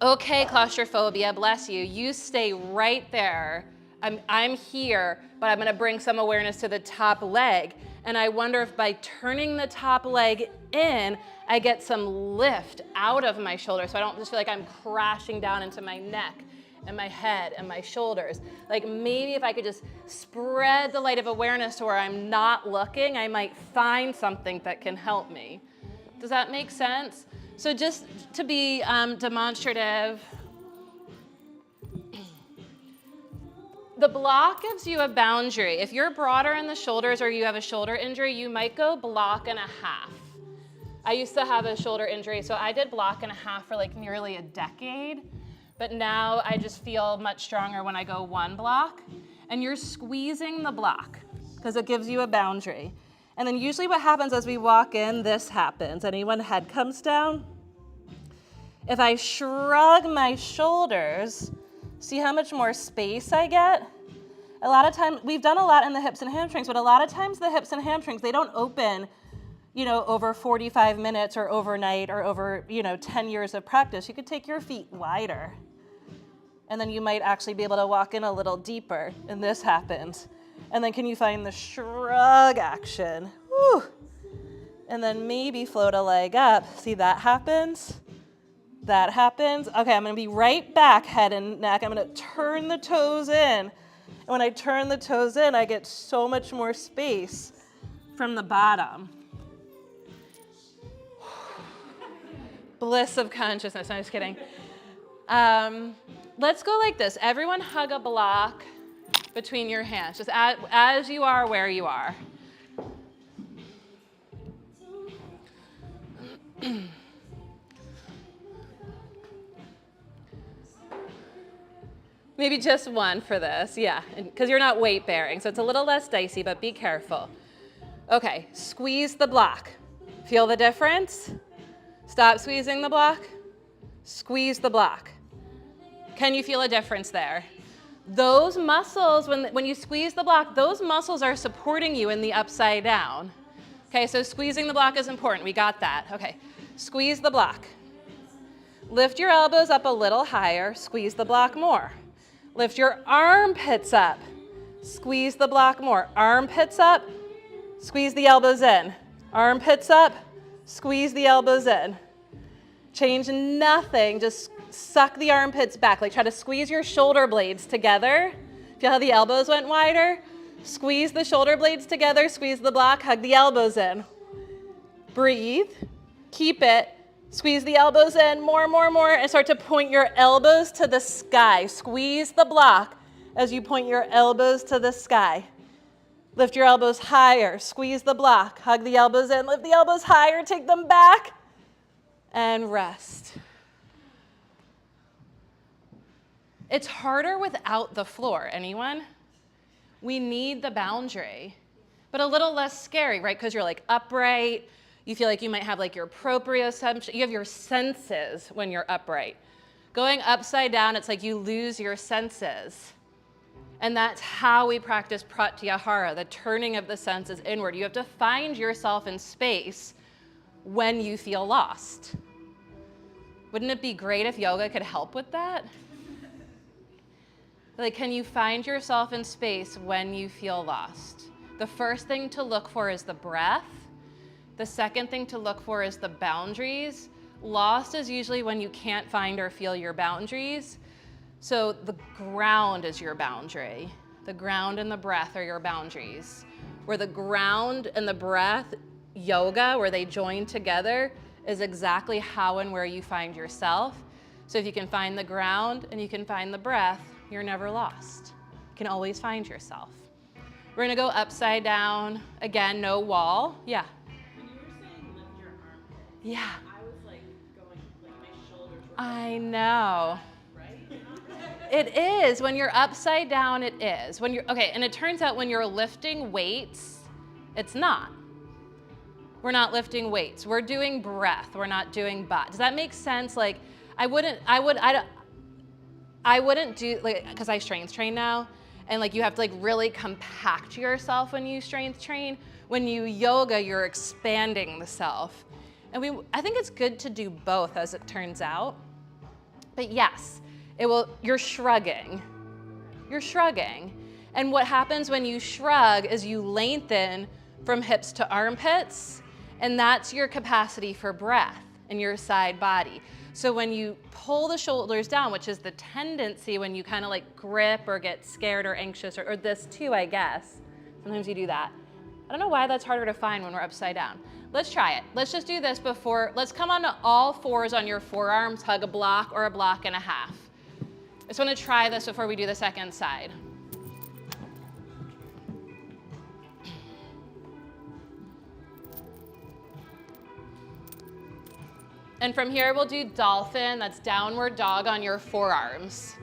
okay, claustrophobia, bless you. You stay right there. I'm here, but I'm gonna bring some awareness to the top leg. And I wonder if by turning the top leg in, I get some lift out of my shoulder so I don't just feel like I'm crashing down into my neck and my head and my shoulders. Like maybe if I could just spread the light of awareness to where I'm not looking, I might find something that can help me. Does that make sense? So just to be demonstrative, the block gives you a boundary. If you're broader in the shoulders or you have a shoulder injury, you might go block and a half. I used to have a shoulder injury, so I did block and a half for like nearly a decade. But now I just feel much stronger when I go one block. And you're squeezing the block because it gives you a boundary. And then usually what happens as we walk in, this happens. Anyone head comes down? If I shrug my shoulders, see how much more space I get? A lot of times, we've done a lot in the hips and hamstrings, but a lot of times the hips and hamstrings, they don't open, over 45 minutes or overnight or over, 10 years of practice. You could take your feet wider. And then you might actually be able to walk in a little deeper, and this happens. And then can you find the shrug action? Woo. And then maybe float a leg up. See, that happens. That happens. Okay, I'm gonna be right back, head and neck. I'm gonna turn the toes in. And when I turn the toes in, I get so much more space from the bottom. Bliss of consciousness. No, I'm just kidding. Let's go like this. Everyone hug a block between your hands, just as you are where you are. Maybe just one for this, yeah, because you're not weight bearing, so it's a little less dicey, but be careful. Okay, squeeze the block. Feel the difference? Stop squeezing the block. Squeeze the block. Can you feel a difference there? Those muscles, when you squeeze the block, those muscles are supporting you in the upside down. Okay, so squeezing the block is important. We got that. Okay, squeeze the block. Lift your elbows up a little higher. Squeeze the block more. Lift your armpits up. Squeeze the block more. Armpits up. Squeeze the elbows in. Armpits up. Squeeze the elbows in. Change nothing. Just suck the armpits back. Like try to squeeze your shoulder blades together. Feel how the elbows went wider? Squeeze the shoulder blades together. Squeeze the block. Hug the elbows in. Breathe. Keep it. Squeeze the elbows in more, and start to point your elbows to the sky. Squeeze the block as you point your elbows to the sky. Lift your elbows higher. Squeeze the block. Hug the elbows in. Lift the elbows higher. Take them back. And rest. It's harder without the floor. Anyone? We need the boundary, but a little less scary, right? Because you're like upright. You feel like you might have like your proprioception. You have your senses when you're upright. Going upside down, it's like you lose your senses. And that's how we practice pratyahara, the turning of the senses inward. You have to find yourself in space when you feel lost. Wouldn't it be great if yoga could help with that? Like, can you find yourself in space when you feel lost? The first thing to look for is the breath. The second thing to look for is the boundaries. Lost is usually when you can't find or feel your boundaries. So the ground is your boundary. The ground and the breath are your boundaries. Where the ground and the breath, yoga, where they join together, is exactly how and where you find yourself. So if you can find the ground and you can find the breath, you're never lost. You can always find yourself. We're gonna go upside down. Again, no wall. Yeah. When you were saying lift your armpit, Yeah. I was like going, like my shoulders were I know. right? It is. When you're upside down, it is. When you're, okay, and it turns out when you're lifting weights, it's not. We're not lifting weights. We're doing breath. We're not doing butt. Does that make sense? Like, I wouldn't do, like, because I strength train now, and like you have to like really compact yourself when you strength train. When you yoga, you're expanding the self. And I think it's good to do both as it turns out. But yes, you're shrugging. You're shrugging. And what happens when you shrug is you lengthen from hips to armpits, and that's your capacity for breath in your side body. So when you pull the shoulders down, which is the tendency when you kind of like grip or get scared or anxious, or this too, I guess. Sometimes you do that. I don't know why that's harder to find when we're upside down. Let's try it. Let's just do this before. Let's come onto all fours on your forearms, hug a block or a block and a half. I just want to try this before we do the second side. And from here, we'll do dolphin. That's downward dog on your forearms.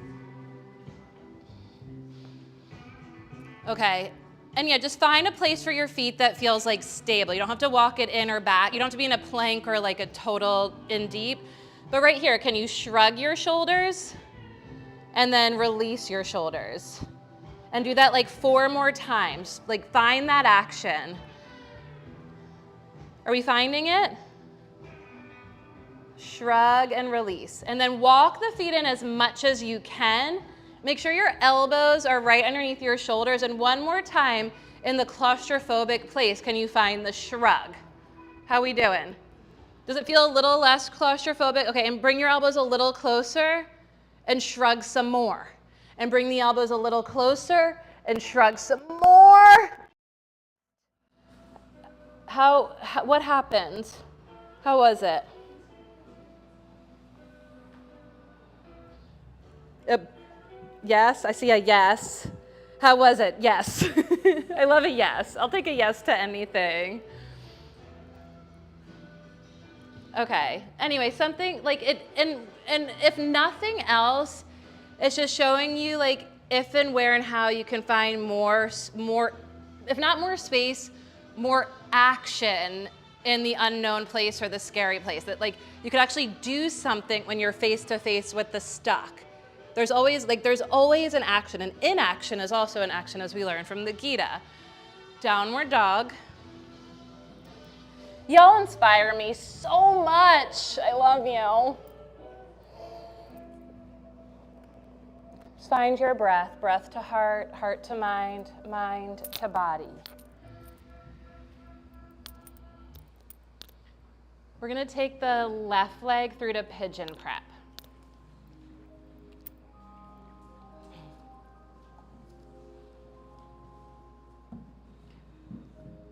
Okay. And yeah, just find a place for your feet that feels like stable. You don't have to walk it in or back. You don't have to be in a plank or like a total in deep. But right here, can you shrug your shoulders and then release your shoulders? And do that like 4 more times. Like find that action. Are we finding it? Shrug and release. And then walk the feet in as much as you can. Make sure your elbows are right underneath your shoulders. And one more time in the claustrophobic place, can you find the shrug? How we doing? Does it feel a little less claustrophobic? Okay, and bring your elbows a little closer and shrug some more. And bring the elbows a little closer and shrug some more. What happened? How was it? Yes, I see a yes. How was it? Yes. I love a yes. I'll take a yes to anything. Okay. Anyway, something like it, and if nothing else, it's just showing you like if and where and how you can find more, if not more space, more action in the unknown place or the scary place. That like you could actually do something when you're face to face with the stuck. There's always an action, and inaction is also an action, as we learned from the Gita. Downward dog. Y'all inspire me so much. I love you. Just find your breath. Breath to heart, heart to mind, mind to body. We're gonna take the left leg through to pigeon prep.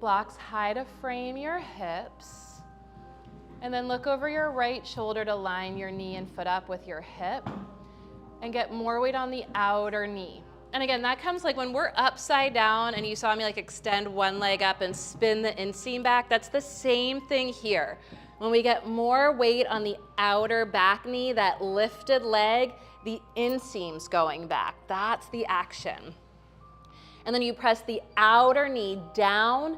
Blocks high to frame your hips. And then look over your right shoulder to line your knee and foot up with your hip. And get more weight on the outer knee. And again, that comes like when we're upside down and you saw me like extend one leg up and spin the inseam back, that's the same thing here. When we get more weight on the outer back knee, that lifted leg, the inseam's going back. That's the action. And then you press the outer knee down,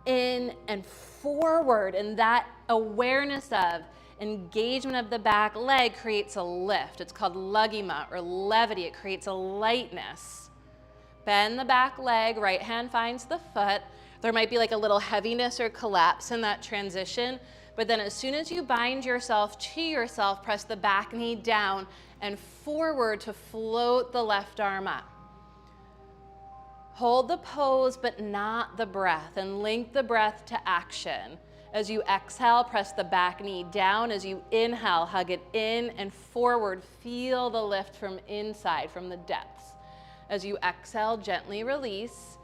in, and forward. And that awareness of engagement of the back leg creates a lift. It's called lagima or levity. It creates a lightness. Bend the back leg, right hand finds the foot. There might be like a little heaviness or collapse in that transition. But then as soon as you bind yourself to yourself, press the back knee down and forward to float the left arm up. Hold the pose, but not the breath, and link the breath to action. As you exhale, press the back knee down. As you inhale, hug it in and forward. Feel the lift from inside, from the depths. As you exhale, gently release.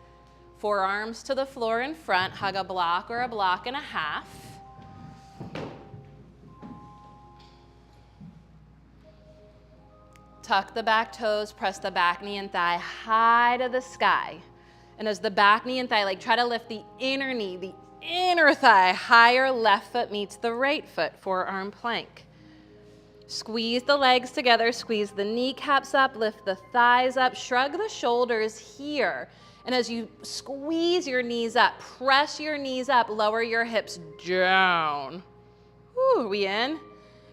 Forearms to the floor in front. Hug a block or a block and a half. Tuck the back toes, press the back knee and thigh high to the sky. And as the back knee and thigh, like try to lift the inner knee, the inner thigh higher, left foot meets the right foot, forearm plank. Squeeze the legs together, squeeze the kneecaps up, lift the thighs up, shrug the shoulders here. And as you squeeze your knees up, press your knees up, lower your hips down. Whew, are we in?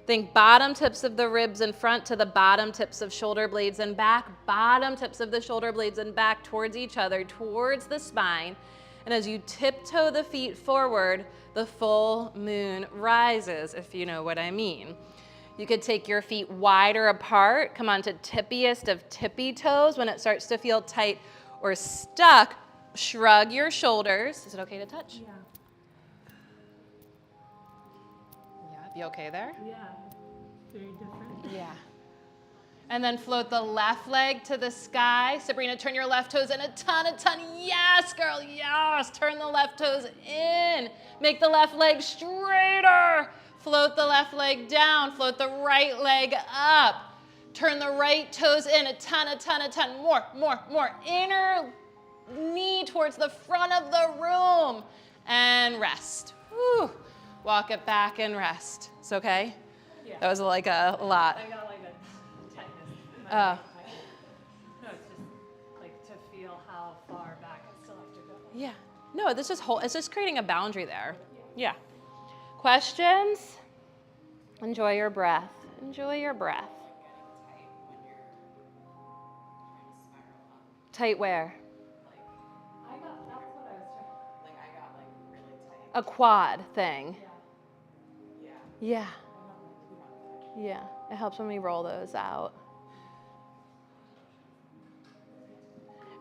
Think bottom tips of the ribs in front to the bottom tips of shoulder blades and back, bottom tips of the shoulder blades and back towards each other, towards the spine. And as you tiptoe the feet forward, the full moon rises, if you know what I mean. You could take your feet wider apart, come on to tippiest of tippy toes. When it starts to feel tight or stuck, Shrug your shoulders. Is it okay to touch? Yeah. Yeah, be okay there? Yeah. Very different. Yeah. And then float the left leg to the sky. Sabrina, turn your left toes in a ton. Yes, girl, yes. Turn the left toes in. Make the left leg straighter. Float the left leg down. Float the right leg up. Turn the right toes in a ton. More. Inner knee towards the front of the room. And rest. Whew. Walk it back and rest. It's okay? Yeah. That was like a lot. I got like a tightness. in my Oh. leg. No, it's just like to feel how far back I still have to go. Yeah. No, it's just creating a boundary there. Yeah. Questions? Enjoy your breath. Enjoy your breath. Tight where? I got, that's what I was trying. I got really tight. A quad thing. Yeah. Yeah. Yeah. It helps when we roll those out.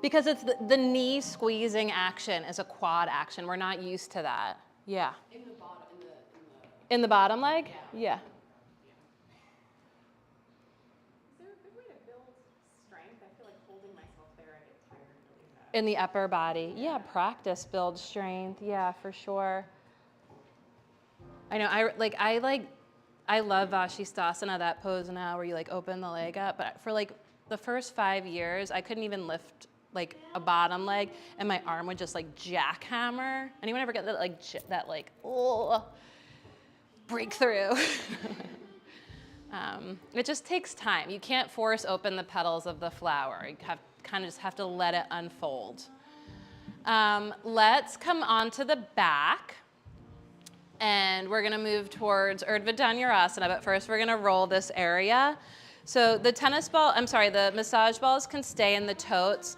Because it's the knee squeezing action is a quad action. We're not used to that. Yeah. In the bottom, In the bottom leg? Yeah. Is there a good way to build strength? I feel like holding myself there, I get tired really fast. In the upper body. Yeah, practice builds strength. Yeah, for sure. I know, I love Vashisthasana, that pose now where you like open the leg up. But for like the first 5 years, I couldn't even lift like a bottom leg and my arm would just like jackhammer. Anyone ever get that breakthrough? It just takes time. You can't force open the petals of the flower. You just have to let it unfold. Let's come onto the back. And we're gonna move towards Urdhva Dhanurasana, but first we're gonna roll this area. So the the massage balls can stay in the totes.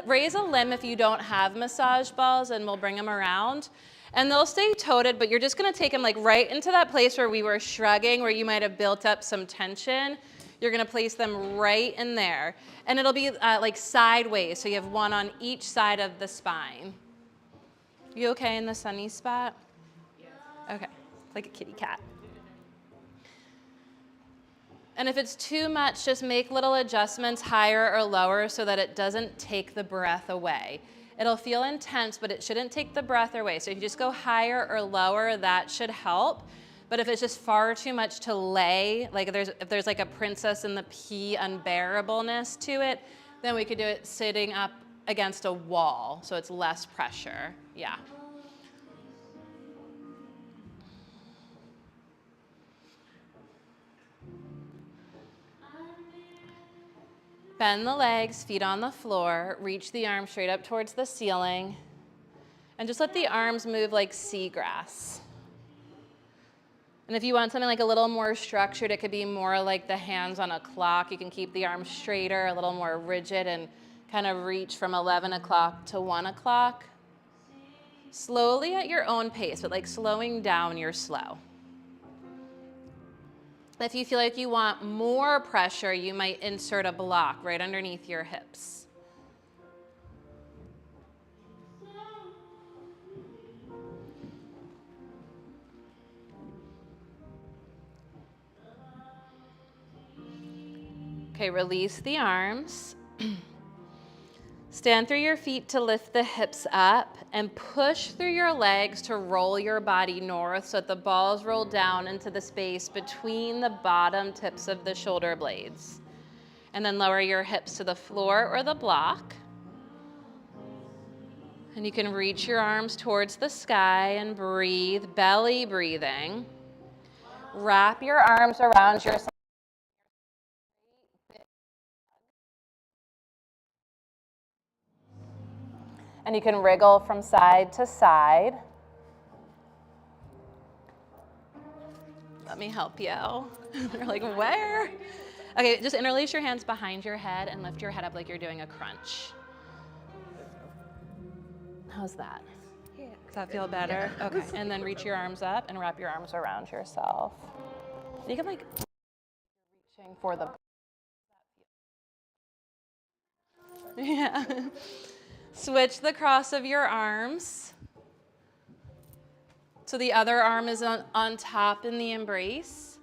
Raise a limb if you don't have massage balls and we'll bring them around. And they'll stay toted, but you're just gonna take them like right into that place where we were shrugging, where you might have built up some tension. You're gonna place them right in there. And it'll be like sideways, so you have one on each side of the spine. You okay in the sunny spot? Okay, like a kitty cat. And if it's too much, just make little adjustments higher or lower so that it doesn't take the breath away. It'll feel intense, but it shouldn't take the breath away. So if you just go higher or lower, that should help. But if it's just far too much to lay, like if there's like a Princess and the Pea unbearableness to it, then we could do it sitting up against a wall, so it's less pressure. Yeah. Bend the legs, feet on the floor, reach the arms straight up towards the ceiling, and just let the arms move like seagrass. And if you want something like a little more structured, it could be more like the hands on a clock. You can keep the arms straighter, a little more rigid, and kind of reach from 11 o'clock to 1 o'clock. Slowly at your own pace, but like slowing down your slow. If you feel like you want more pressure, you might insert a block right underneath your hips. Okay, release the arms. Stand through your feet to lift the hips up and push through your legs to roll your body north so that the balls roll down into the space between the bottom tips of the shoulder blades. And then lower your hips to the floor or the block. And you can reach your arms towards the sky and breathe, belly breathing. Wrap your arms around yourself. And you can wriggle from side to side. Let me help you. They're like, where? Okay, just interlace your hands behind your head and lift your head up like you're doing a crunch. How's that? Yeah. Does that feel better? Yeah. Okay, and then reach your arms up and wrap your arms around yourself. You can like reaching for the. Yeah. Switch the cross of your arms. So the other arm is on top in the embrace.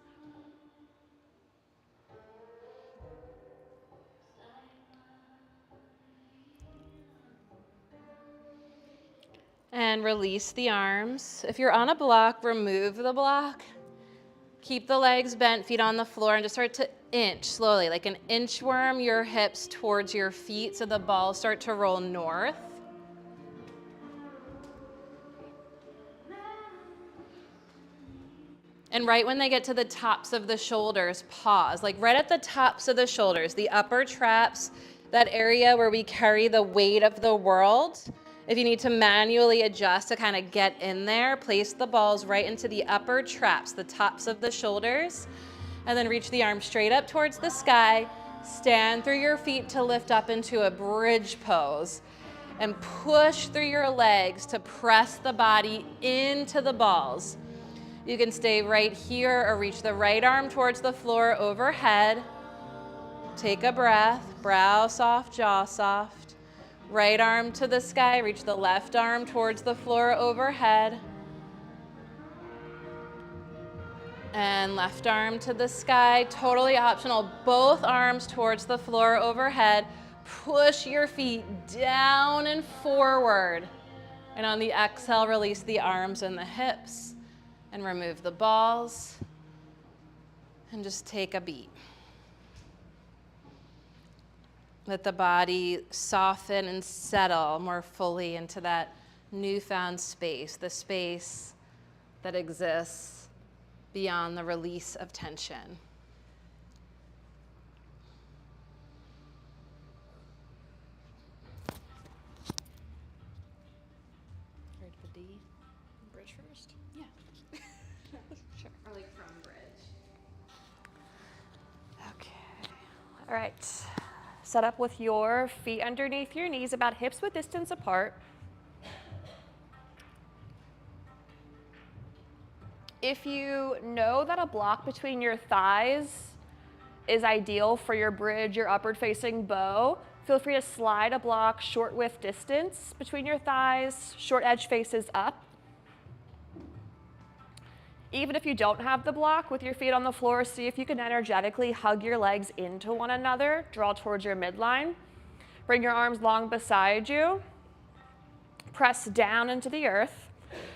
And release the arms. If you're on a block, remove the block. Keep the legs bent, feet on the floor, and just start to inch slowly, like an inchworm, your hips towards your feet so the balls start to roll north. And right when they get to the tops of the shoulders, pause. Like right at the tops of the shoulders, the upper traps, that area where we carry the weight of the world. If you need to manually adjust to kind of get in there, place the balls right into the upper traps, the tops of the shoulders, and then reach the arms straight up towards the sky. Stand through your feet to lift up into a bridge pose and push through your legs to press the body into the balls. You can stay right here or reach the right arm towards the floor overhead. Take a breath, brow soft, jaw soft. Right arm to the sky, reach the left arm towards the floor overhead. And left arm to the sky, totally optional. Both arms towards the floor overhead. Push your feet down and forward. And on the exhale, release the arms and the hips. And remove the balls. And just take a beat. Let the body soften and settle more fully into that newfound space, the space that exists beyond the release of tension. Ready for D? Bridge first? Yeah. Sure. Or like from bridge. Okay. All right. Set up with your feet underneath your knees, about hips width distance apart. If you know that a block between your thighs is ideal for your bridge, your upward facing bow, feel free to slide a block short width distance between your thighs, short edge faces up. Even if you don't have the block, with your feet on the floor, see if you can energetically hug your legs into one another, draw towards your midline. Bring your arms long beside you. Press down into the earth.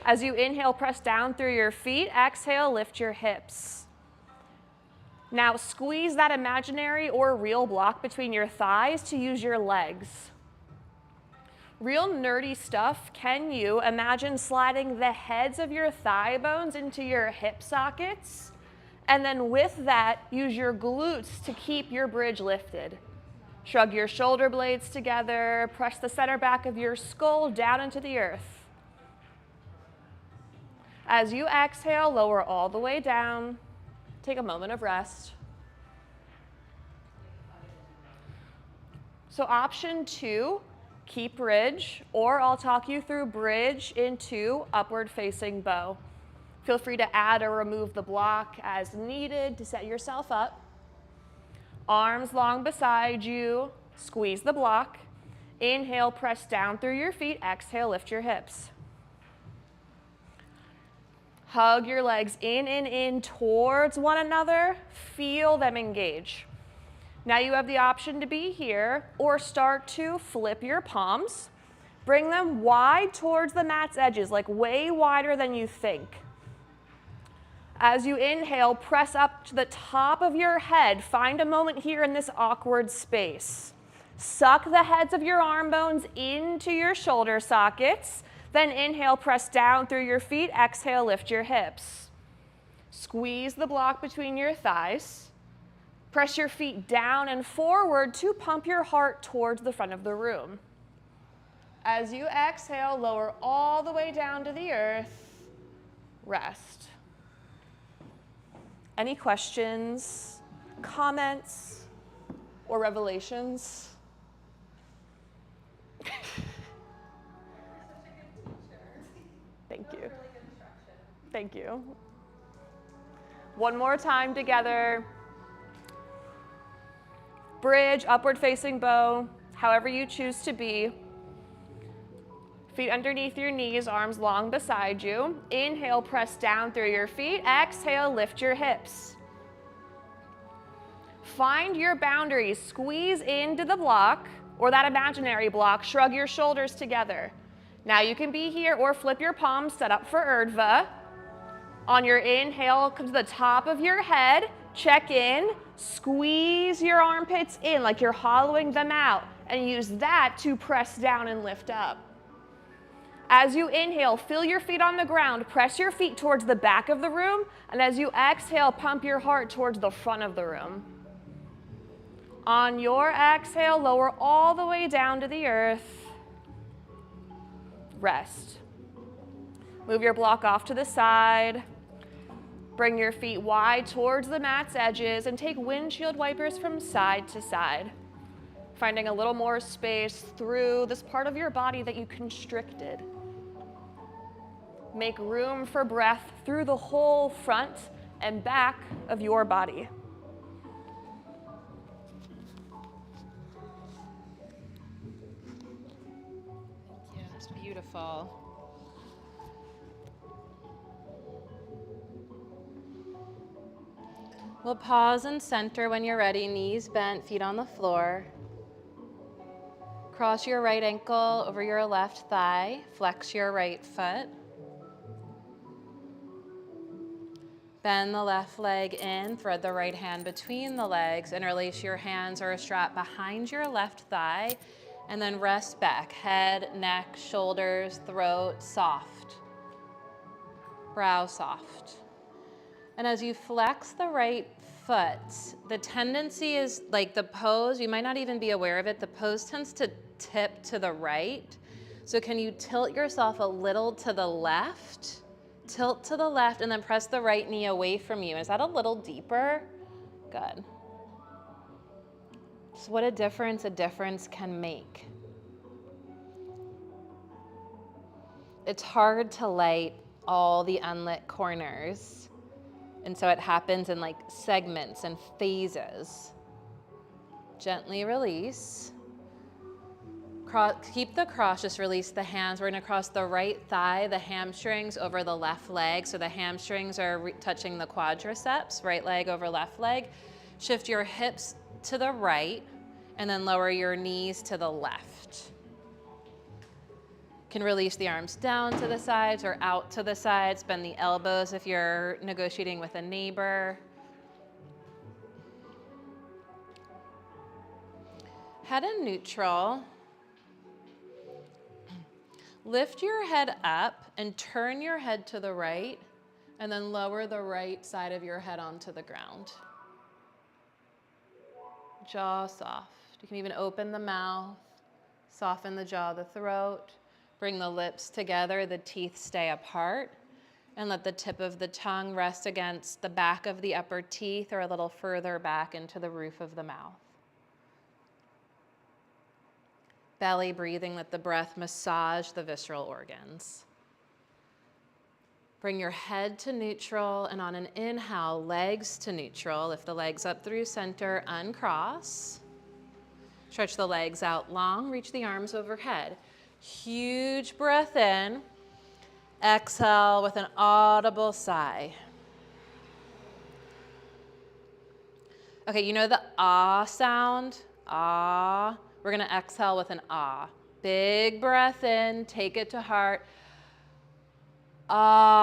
As you inhale, press down through your feet. Exhale, lift your hips. Now squeeze that imaginary or real block between your thighs to use your legs. Real nerdy stuff, can you imagine sliding the heads of your thigh bones into your hip sockets? And then with that, use your glutes to keep your bridge lifted. Shrug your shoulder blades together, press the center back of your skull down into the earth. As you exhale, lower all the way down. Take a moment of rest. So option 2, keep bridge, or I'll talk you through bridge into upward facing bow. Feel free to add or remove the block as needed to set yourself up. Arms long beside you, squeeze the block. Inhale, press down through your feet. Exhale, lift your hips. Hug your legs in towards one another. Feel them engage. Now you have the option to be here or start to flip your palms. Bring them wide towards the mat's edges, like way wider than you think. As you inhale, press up to the top of your head. Find a moment here in this awkward space. Suck the heads of your arm bones into your shoulder sockets. Then inhale, press down through your feet. Exhale, lift your hips. Squeeze the block between your thighs. Press your feet down and forward to pump your heart towards the front of the room. As you exhale, lower all the way down to the earth. Rest. Any questions, comments, or revelations? Thank you. Thank you. One more time together. Bridge, upward facing bow, however you choose to be. Feet underneath your knees, arms long beside you. Inhale, press down through your feet. Exhale, lift your hips. Find your boundaries. Squeeze into the block or that imaginary block. Shrug your shoulders together. Now you can be here or flip your palms, set up for Urdhva. On your inhale, come to the top of your head. Check in. Squeeze your armpits in like you're hollowing them out, and use that to press down and lift up. As you inhale, feel your feet on the ground. Press your feet towards the back of the room, and as you exhale, pump your heart towards the front of the room. On your exhale, lower all the way down to the earth. Rest. Move your block off to the side. Bring your feet wide towards the mat's edges and take windshield wipers from side to side. Finding a little more space through this part of your body that you constricted. Make room for breath through the whole front and back of your body. Yeah, it's beautiful. We'll pause and center when you're ready, knees bent, feet on the floor. Cross your right ankle over your left thigh, flex your right foot. Bend the left leg in, thread the right hand between the legs, interlace your hands or a strap behind your left thigh, and then rest back. Head, neck, shoulders, throat, soft. Brow soft. And as you flex the right foot, the tendency is like the pose, you might not even be aware of it, the pose tends to tip to the right. So can you tilt yourself a little to the left? Tilt to the left and then press the right knee away from you. Is that a little deeper? Good. So what a difference can make. It's hard to light all the unlit corners. And so it happens in like segments and phases. Gently release. Keep the cross, just release the hands. We're gonna cross the right thigh, the hamstrings over the left leg. So the hamstrings are touching the quadriceps, right leg over left leg. Shift your hips to the right and then lower your knees to the left. Can release the arms down to the sides or out to the sides. Bend the elbows if you're negotiating with a neighbor. Head in neutral. Lift your head up and turn your head to the right, and then lower the right side of your head onto the ground. Jaw soft. You can even open the mouth, soften the jaw, the throat. Bring the lips together, the teeth stay apart, and let the tip of the tongue rest against the back of the upper teeth or a little further back into the roof of the mouth. Belly breathing, let the breath massage the visceral organs. Bring your head to neutral, and on an inhale, legs to neutral. Lift the legs up through center, uncross. Stretch the legs out long, reach the arms overhead. Huge breath in. Exhale with an audible sigh. Okay, you know the ah sound? Ah. We're gonna exhale with an ah. Big breath in, take it to heart. Ah.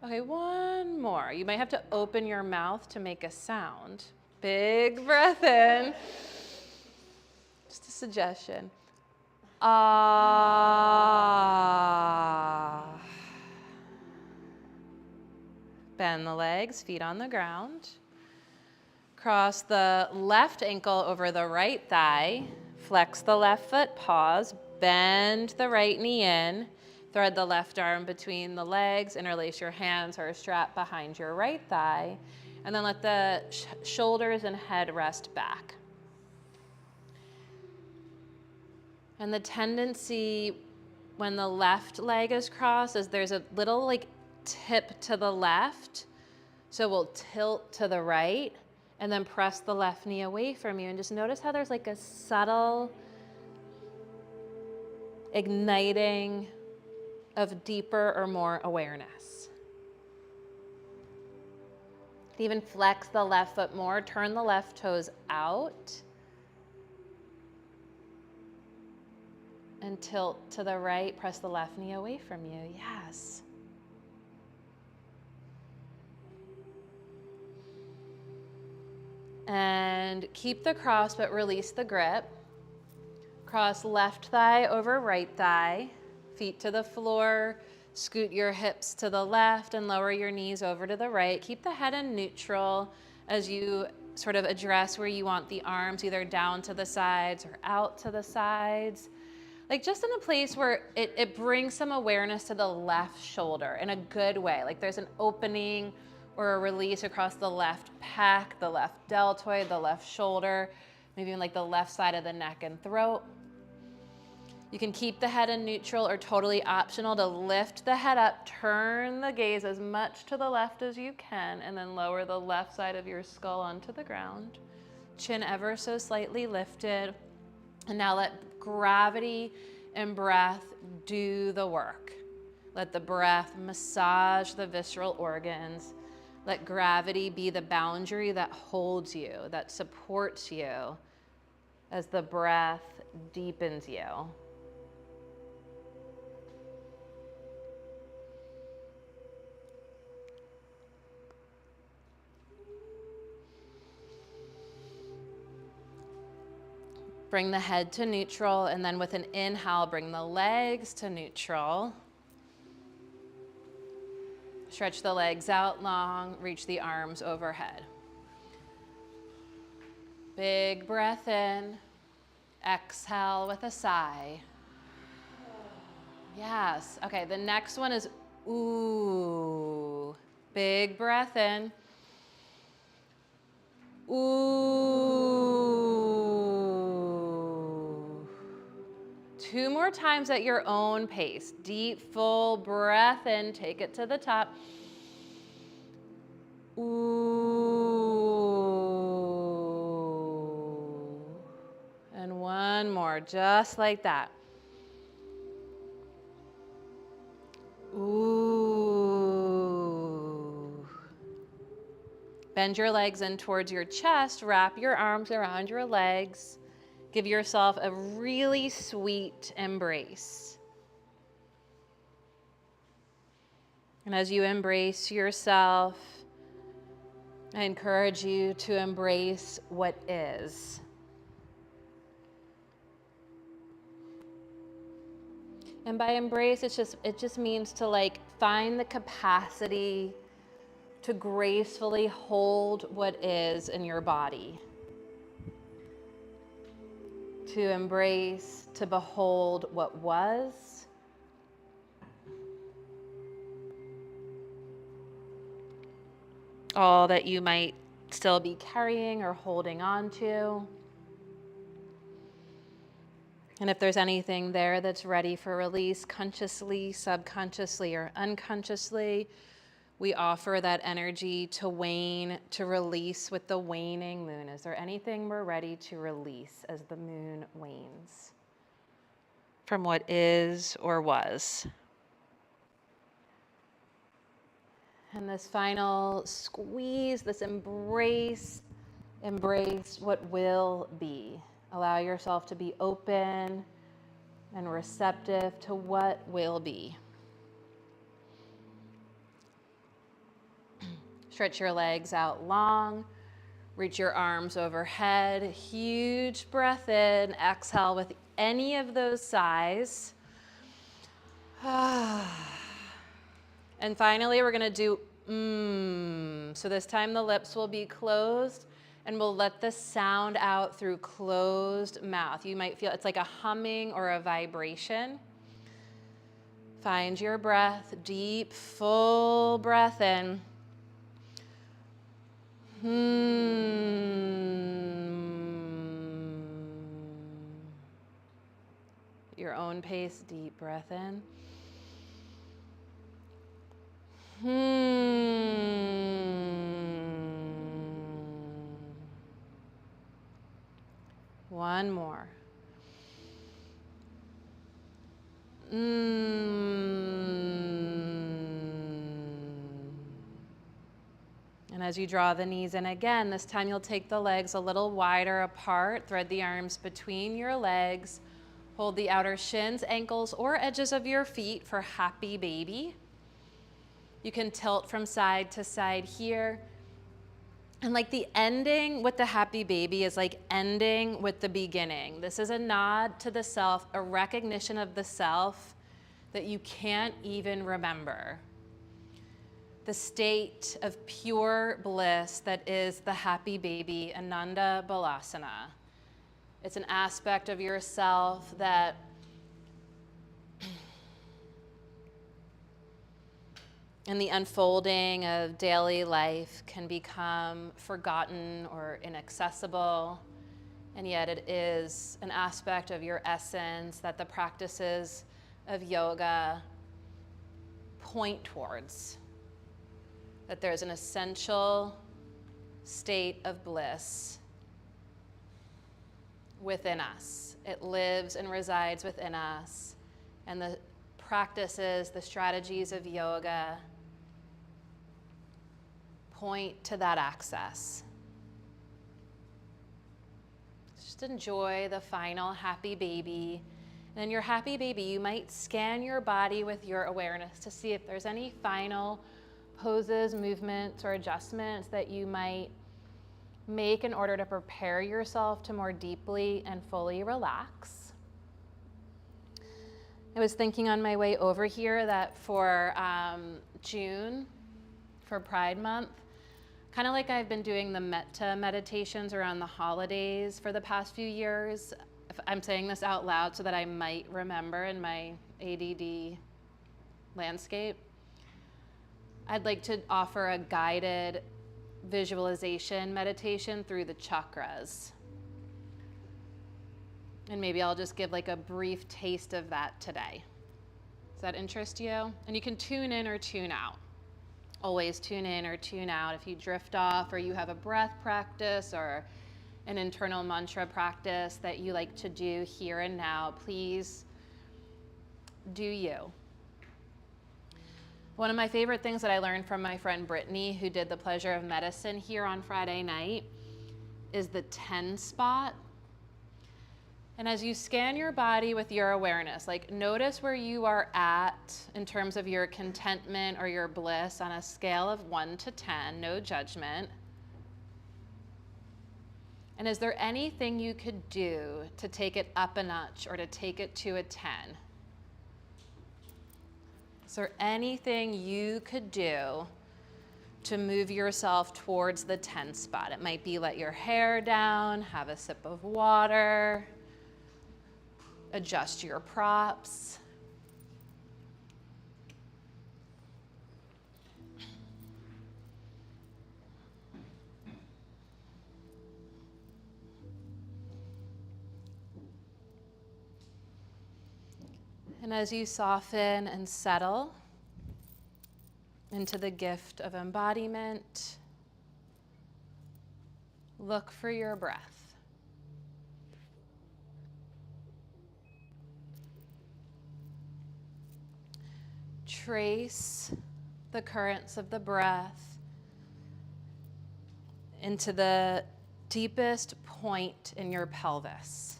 Okay, one more. You might have to open your mouth to make a sound. Big breath in. Just a suggestion. Ah. Bend the legs, feet on the ground. Cross the left ankle over the right thigh. Flex the left foot, pause. Bend the right knee in. Thread the left arm between the legs. Interlace your hands or a strap behind your right thigh. And then let the shoulders and head rest back. And the tendency when the left leg is crossed is there's a little like tip to the left. So we'll tilt to the right. And then press the left knee away from you and just notice how there's like a subtle igniting of deeper or more awareness. Even flex the left foot more, turn the left toes out, and tilt to the right, press the left knee away from you. Yes. And keep the cross, but release the grip. Cross left thigh over right thigh, feet to the floor, scoot your hips to the left and lower your knees over to the right. Keep the head in neutral as you sort of address where you want the arms, either down to the sides or out to the sides. Like just in a place where it brings some awareness to the left shoulder in a good way. Like there's an opening or a release across the left pec, the left deltoid, the left shoulder, maybe even like the left side of the neck and throat. You can keep the head in neutral or totally optional to lift the head up, turn the gaze as much to the left as you can, and then lower the left side of your skull onto the ground. Chin ever so slightly lifted. And now let gravity and breath do the work. Let the breath massage the visceral organs. Let gravity be the boundary that holds you, that supports you as the breath deepens you. Bring the head to neutral, and then with an inhale, bring the legs to neutral. Stretch the legs out long, reach the arms overhead. Big breath in, exhale with a sigh. Yes, okay, the next one is ooh. Big breath in. Ooh. 2 more times at your own pace. Deep, full breath in, take it to the top. Ooh. And one more, just like that. Ooh. Bend your legs in towards your chest, wrap your arms around your legs. Give yourself a really sweet embrace. And as you embrace yourself, I encourage you to embrace what is. And by embrace, it just means to like find the capacity to gracefully hold what is in your body. To embrace, to behold what was. All that you might still be carrying or holding on to. And if there's anything there that's ready for release, consciously, subconsciously, or unconsciously, we offer that energy to wane, to release with the waning moon. Is there anything we're ready to release as the moon wanes from what is or was? And this final squeeze, this embrace what will be. Allow yourself to be open and receptive to what will be. Stretch your legs out long. Reach your arms overhead. Huge breath in. Exhale with any of those sighs. And finally, we're going to do So this time the lips will be closed, and we'll let the sound out through closed mouth. You might feel it's like a humming or a vibration. Find your breath, deep, full breath in. Your own pace, deep breath in. One more. And as you draw the knees in again, this time you'll take the legs a little wider apart, thread the arms between your legs, hold the outer shins, ankles, or edges of your feet for happy baby. You can tilt from side to side here. And like the ending with the happy baby is like ending with the beginning. This is a nod to the self, a recognition of the self that you can't even remember. The state of pure bliss that is the happy baby, Ananda Balasana. It's an aspect of yourself that in the unfolding of daily life can become forgotten or inaccessible, and yet it is an aspect of your essence that the practices of yoga point towards, that there's an essential state of bliss within us. It lives and resides within us, and the practices, the strategies of yoga point to that access. Just enjoy the final happy baby. And in your happy baby, you might scan your body with your awareness to see if there's any final poses, movements, or adjustments that you might make in order to prepare yourself to more deeply and fully relax. I was thinking on my way over here that for June, for Pride Month, kind of like I've been doing the metta meditations around the holidays for the past few years. I'm saying this out loud so that I might remember in my ADD landscape. I'd like to offer a guided visualization meditation through the chakras. And maybe I'll just give like a brief taste of that today. Does that interest you? And you can tune in or tune out. Always tune in or tune out. If you drift off or you have a breath practice or an internal mantra practice that you like to do here and now, please do you. One of my favorite things that I learned from my friend Brittany, who did the Pleasure of Medicine here on Friday night, is the 10 spot. And as you scan your body with your awareness, like notice where you are at in terms of your contentment or your bliss on a scale of 1 to 10, no judgment. And is there anything you could do to take it up a notch or to take it to a 10? Is there anything you could do to move yourself towards the 10 spot? It might be let your hair down, have a sip of water, adjust your props. And as you soften and settle into the gift of embodiment, look for your breath. Trace the currents of the breath into the deepest point in your pelvis.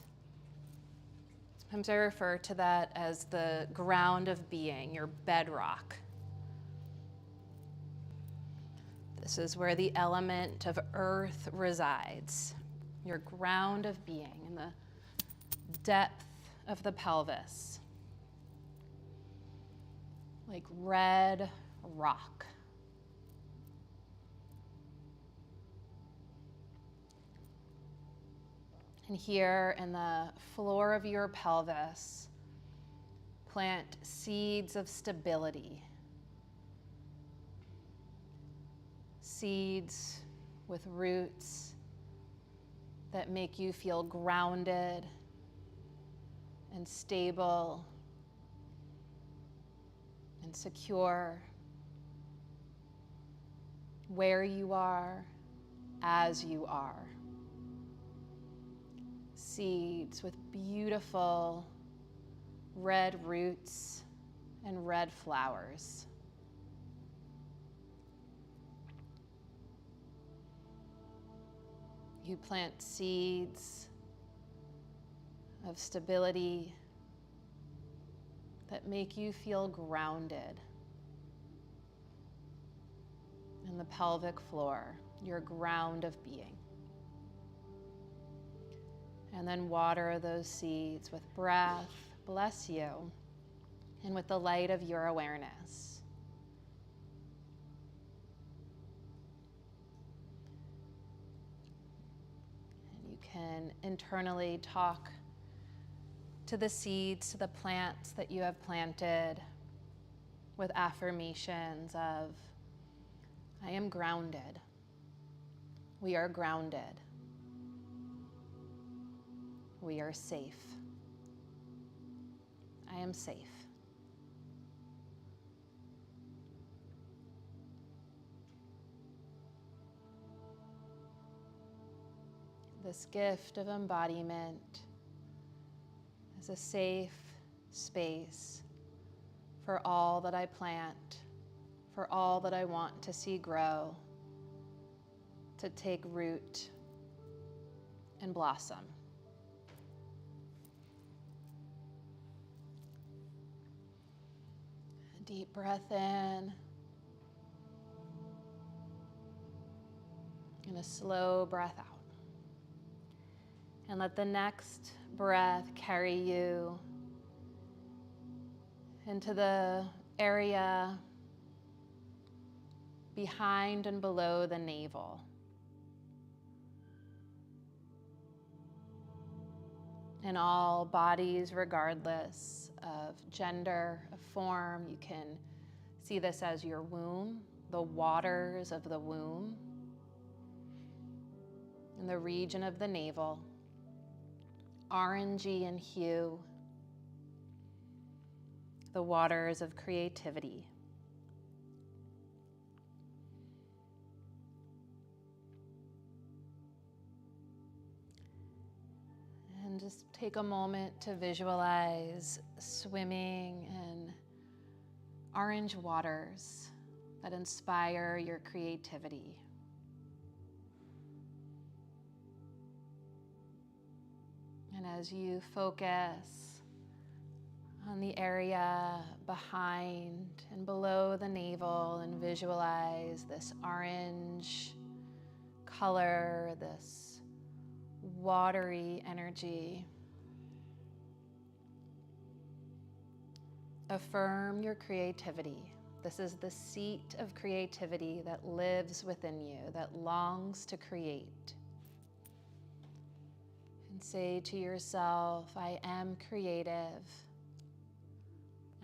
Sometimes I refer to that as the ground of being, your bedrock. This is where the element of earth resides, your ground of being, in the depth of the pelvis. Like red rock. And here in the floor of your pelvis, plant seeds of stability. Seeds with roots that make you feel grounded and stable and secure where you are, as you are. seeds with beautiful red roots and red flowers. You plant seeds of stability that make you feel grounded in the pelvic floor, your ground of being. And then water those seeds with breath, bless you, and with the light of your awareness. And you can internally talk to the seeds, to the plants that you have planted with affirmations of, I am grounded. We are grounded. We are safe. I am safe. This gift of embodiment is a safe space for all that I plant, for all that I want to see grow, to take root and blossom. A deep breath in and a slow breath out. And let the next breath carry you into the area behind and below the navel. In all bodies, regardless of gender, of form, you can see this as your womb, the waters of the womb, in the region of the navel, orangey in hue, the waters of creativity. And just take a moment to visualize swimming in orange waters that inspire your creativity. And as you focus on the area behind and below the navel and visualize this orange color, this watery energy, affirm your creativity. This is the seat of creativity that lives within you, that longs to create. And say to yourself, I am creative.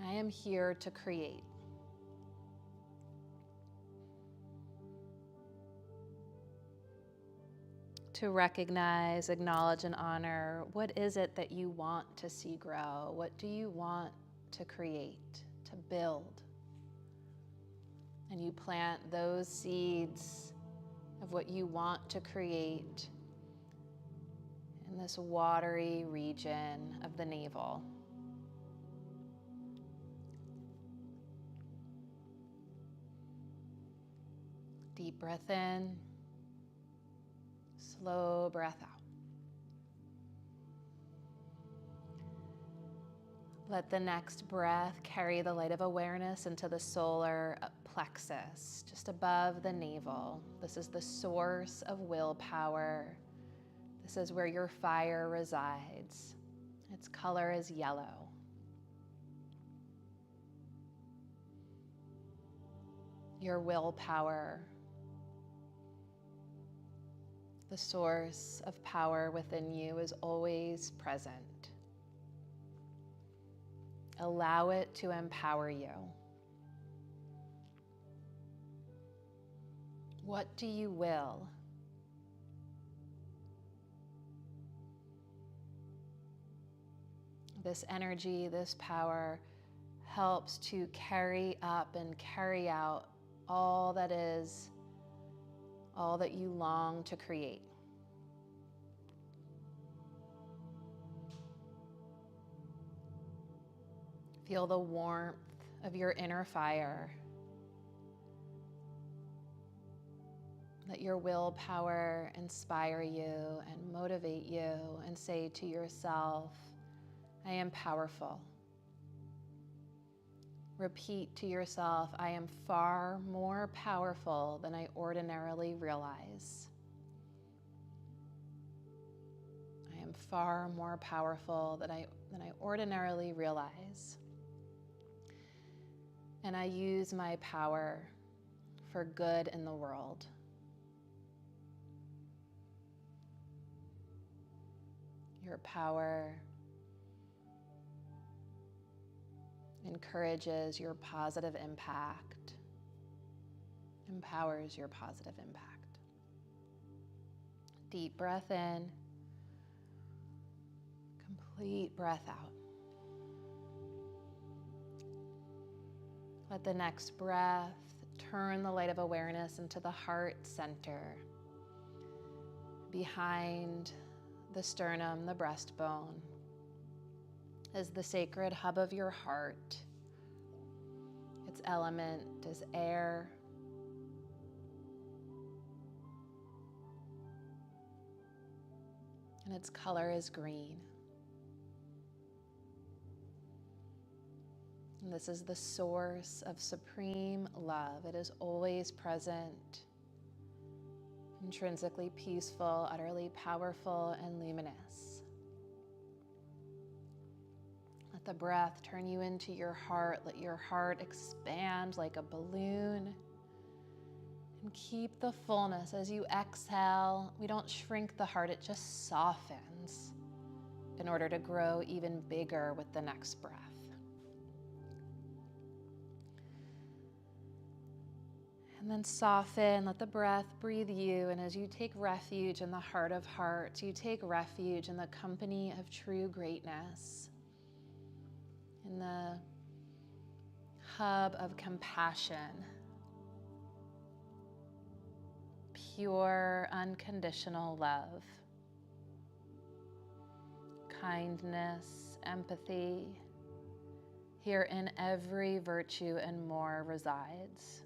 I am here to create. To recognize, acknowledge, and honor, what is it that you want to see grow? What do you want to create, to build? And you plant those seeds of what you want to create in this watery region of the navel. Deep breath in, slow breath out. Let the next breath carry the light of awareness into the solar plexus, just above the navel. This is the source of willpower. This is where your fire resides. Its color is yellow. Your willpower, the source of power within you, is always present. Allow it to empower you. What do you will? This energy, this power helps to carry up and carry out all that is, all that you long to create. Feel the warmth of your inner fire. Let your willpower inspire you and motivate you, and say to yourself, I am powerful. Repeat to yourself, I am far more powerful than I ordinarily realize. I am far more powerful than I ordinarily realize. And I use my power for good in the world. Your power encourages your positive impact, empowers your positive impact. Deep breath in, complete breath out. Let the next breath turn the light of awareness into the heart center, behind the sternum, the breastbone, is the sacred hub of your heart. Its element is air. And its color is green. And this is the source of supreme love. It is always present, intrinsically peaceful, utterly powerful, and luminous. Let the breath turn you into your heart. Let your heart expand like a balloon. And keep the fullness as you exhale. We don't shrink the heart, it just softens in order to grow even bigger with the next breath. And then soften, let the breath breathe you. And as you take refuge in the heart of hearts, you take refuge in the company of true greatness, in the hub of compassion, pure, unconditional love, kindness, empathy. Herein every virtue and more resides.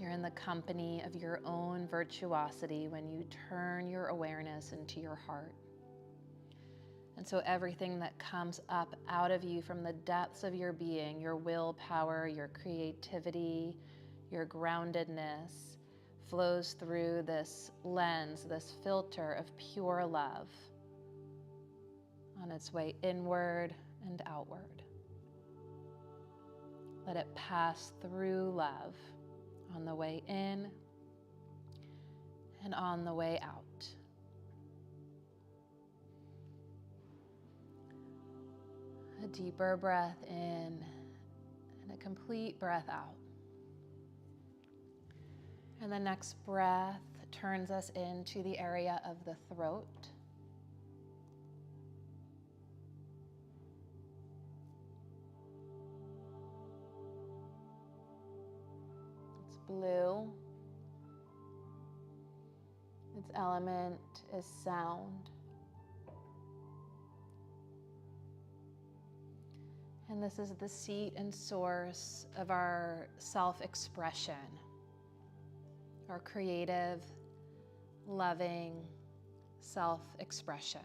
You're in the company of your own virtuosity when you turn your awareness into your heart. And so everything that comes up out of you from the depths of your being, your willpower, your creativity, your groundedness, flows through this lens, this filter of pure love on its way inward and outward. Let it pass through love on the way in and on the way out. A deeper breath in and a complete breath out. And the next breath turns us into the area of the throat. Blue. Its element is sound. And this is the seat and source of our self-expression, our creative, loving self-expression.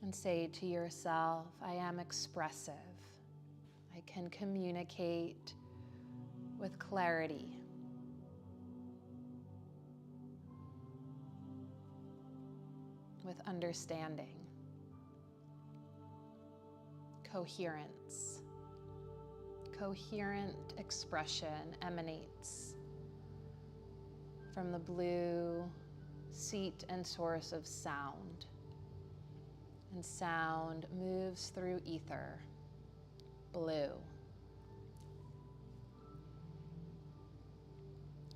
And say to yourself, I am expressive. I can communicate with clarity. With understanding. Coherence. Coherent expression emanates from the blue seat and source of sound. And sound moves through ether. Blue.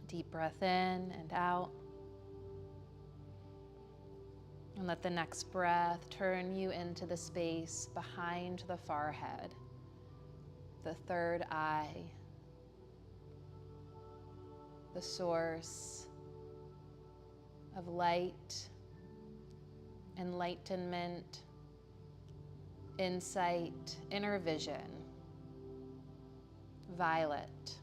Deep breath in and out. And let the next breath turn you into the space behind the forehead, the third eye, the source of light enlightenment, insight, inner vision. Violet.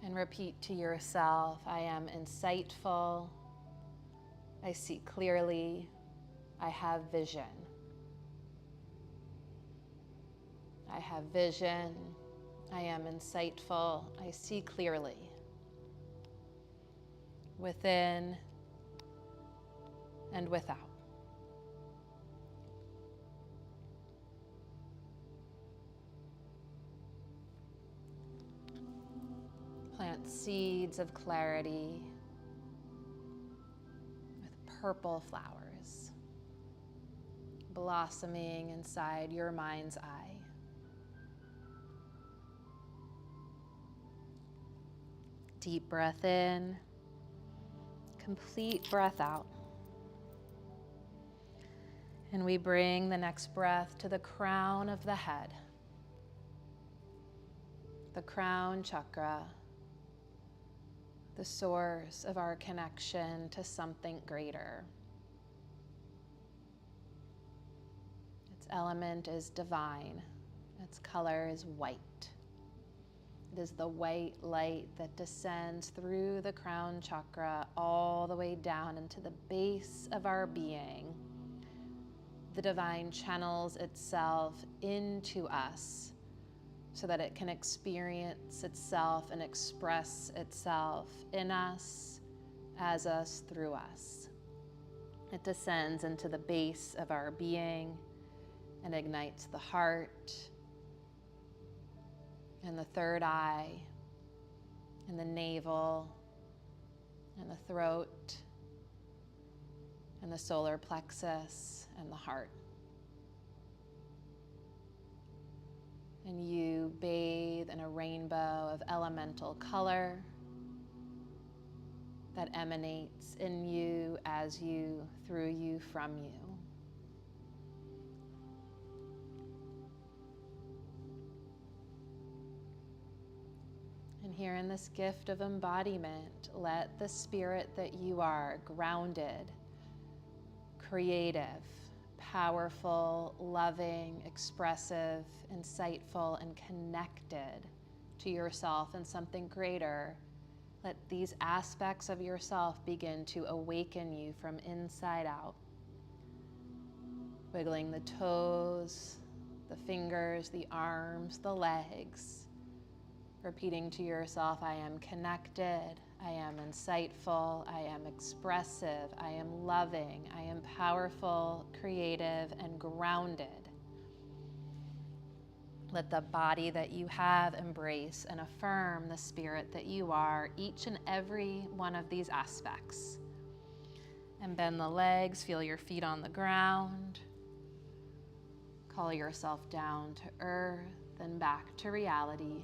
And repeat to yourself, I am insightful, I see clearly, I have vision. I have vision, I am insightful, I see clearly. Within and without. Plant seeds of clarity with purple flowers blossoming inside your mind's eye. Deep breath in, complete breath out. And we bring the next breath to the crown of the head, the crown chakra, the source of our connection to something greater. Its element is divine. Its color is white. It is the white light that descends through the crown chakra all the way down into the base of our being. The divine channels itself into us so that it can experience itself and express itself in us, as us, through us. It descends into the base of our being and ignites the heart and the third eye and the navel and the throat and the solar plexus and the heart. And you bathe in a rainbow of elemental color that emanates in you, as you, through you, from you. And here in this gift of embodiment, let the spirit that you are, grounded, creative, powerful, loving, expressive, insightful, and connected to yourself and something greater, let these aspects of yourself begin to awaken you from inside out. Wiggling the toes, the fingers, the arms, the legs. Repeating to yourself, I am connected, I am insightful, I am expressive, I am loving, I am powerful, creative, and grounded. Let the body that you have embrace and affirm the spirit that you are, each and every one of these aspects. And bend the legs, feel your feet on the ground. Call yourself down to earth and back to reality.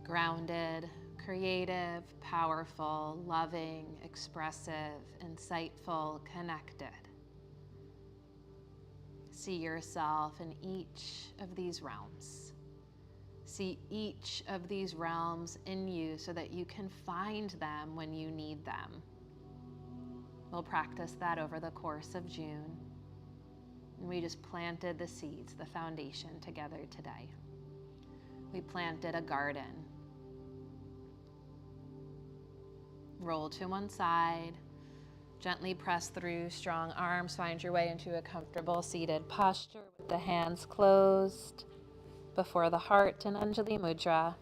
Grounded, creative, powerful, loving, expressive, insightful, connected. See yourself in each of these realms. See each of these realms in you so that you can find them when you need them. We'll practice that over the course of June. And we just planted the seeds, the foundation together today. We planted a garden. Roll to one side, gently press through strong arms, find your way into a comfortable seated posture with the hands closed before the heart in Anjali Mudra.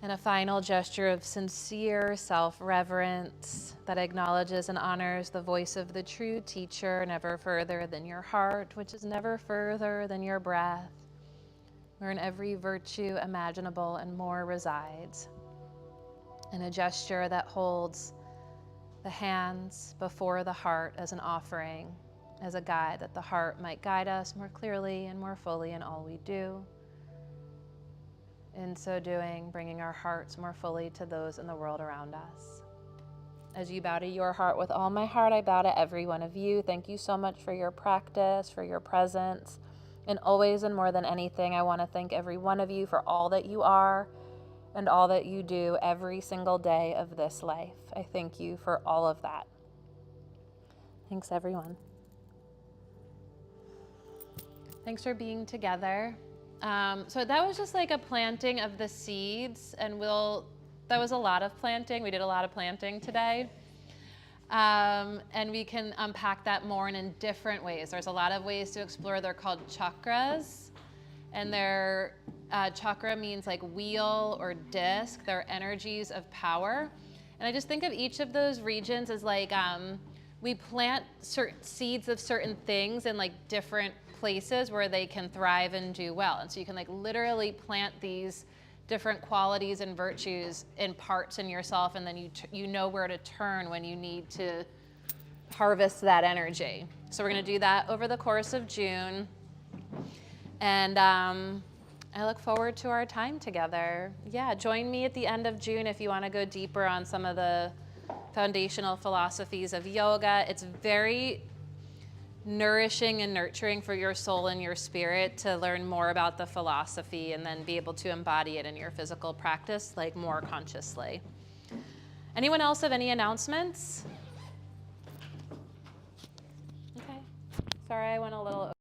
And a final gesture of sincere self-reverence that acknowledges and honors the voice of the true teacher, never further than your heart, which is never further than your breath, wherein every virtue imaginable and more resides. And a gesture that holds the hands before the heart as an offering, as a guide, that the heart might guide us more clearly and more fully in all we do. In so doing, bringing our hearts more fully to those in the world around us. As you bow to your heart with all my heart, I bow to every one of you. Thank you so much for your practice, for your presence, And always and more than anything, I want to thank every one of you for all that you are and all that you do every single day of this life. I thank you for all of that. Thanks, everyone. Thanks for being together. So that was just like a planting of the seeds, and that was a lot of planting. We did a lot of planting today. And we can unpack that more and in different ways. There's a lot of ways to explore. They're called chakras, and their chakra means like wheel or disc. They're energies of power. And I just think of each of those regions as like we plant certain seeds of certain things in like different places where they can thrive and do well. And so you can like literally plant these different qualities and virtues in parts in yourself, and then you know where to turn when you need to harvest that energy. So we're going to do that over the course of June, and I look forward to our time together. Yeah, join me at the end of June if you want to go deeper on some of the foundational philosophies of yoga. It's very nourishing and nurturing for your soul and your spirit to learn more about the philosophy and then be able to embody it in your physical practice like more consciously. Anyone else have any announcements? Okay. Sorry, I went a little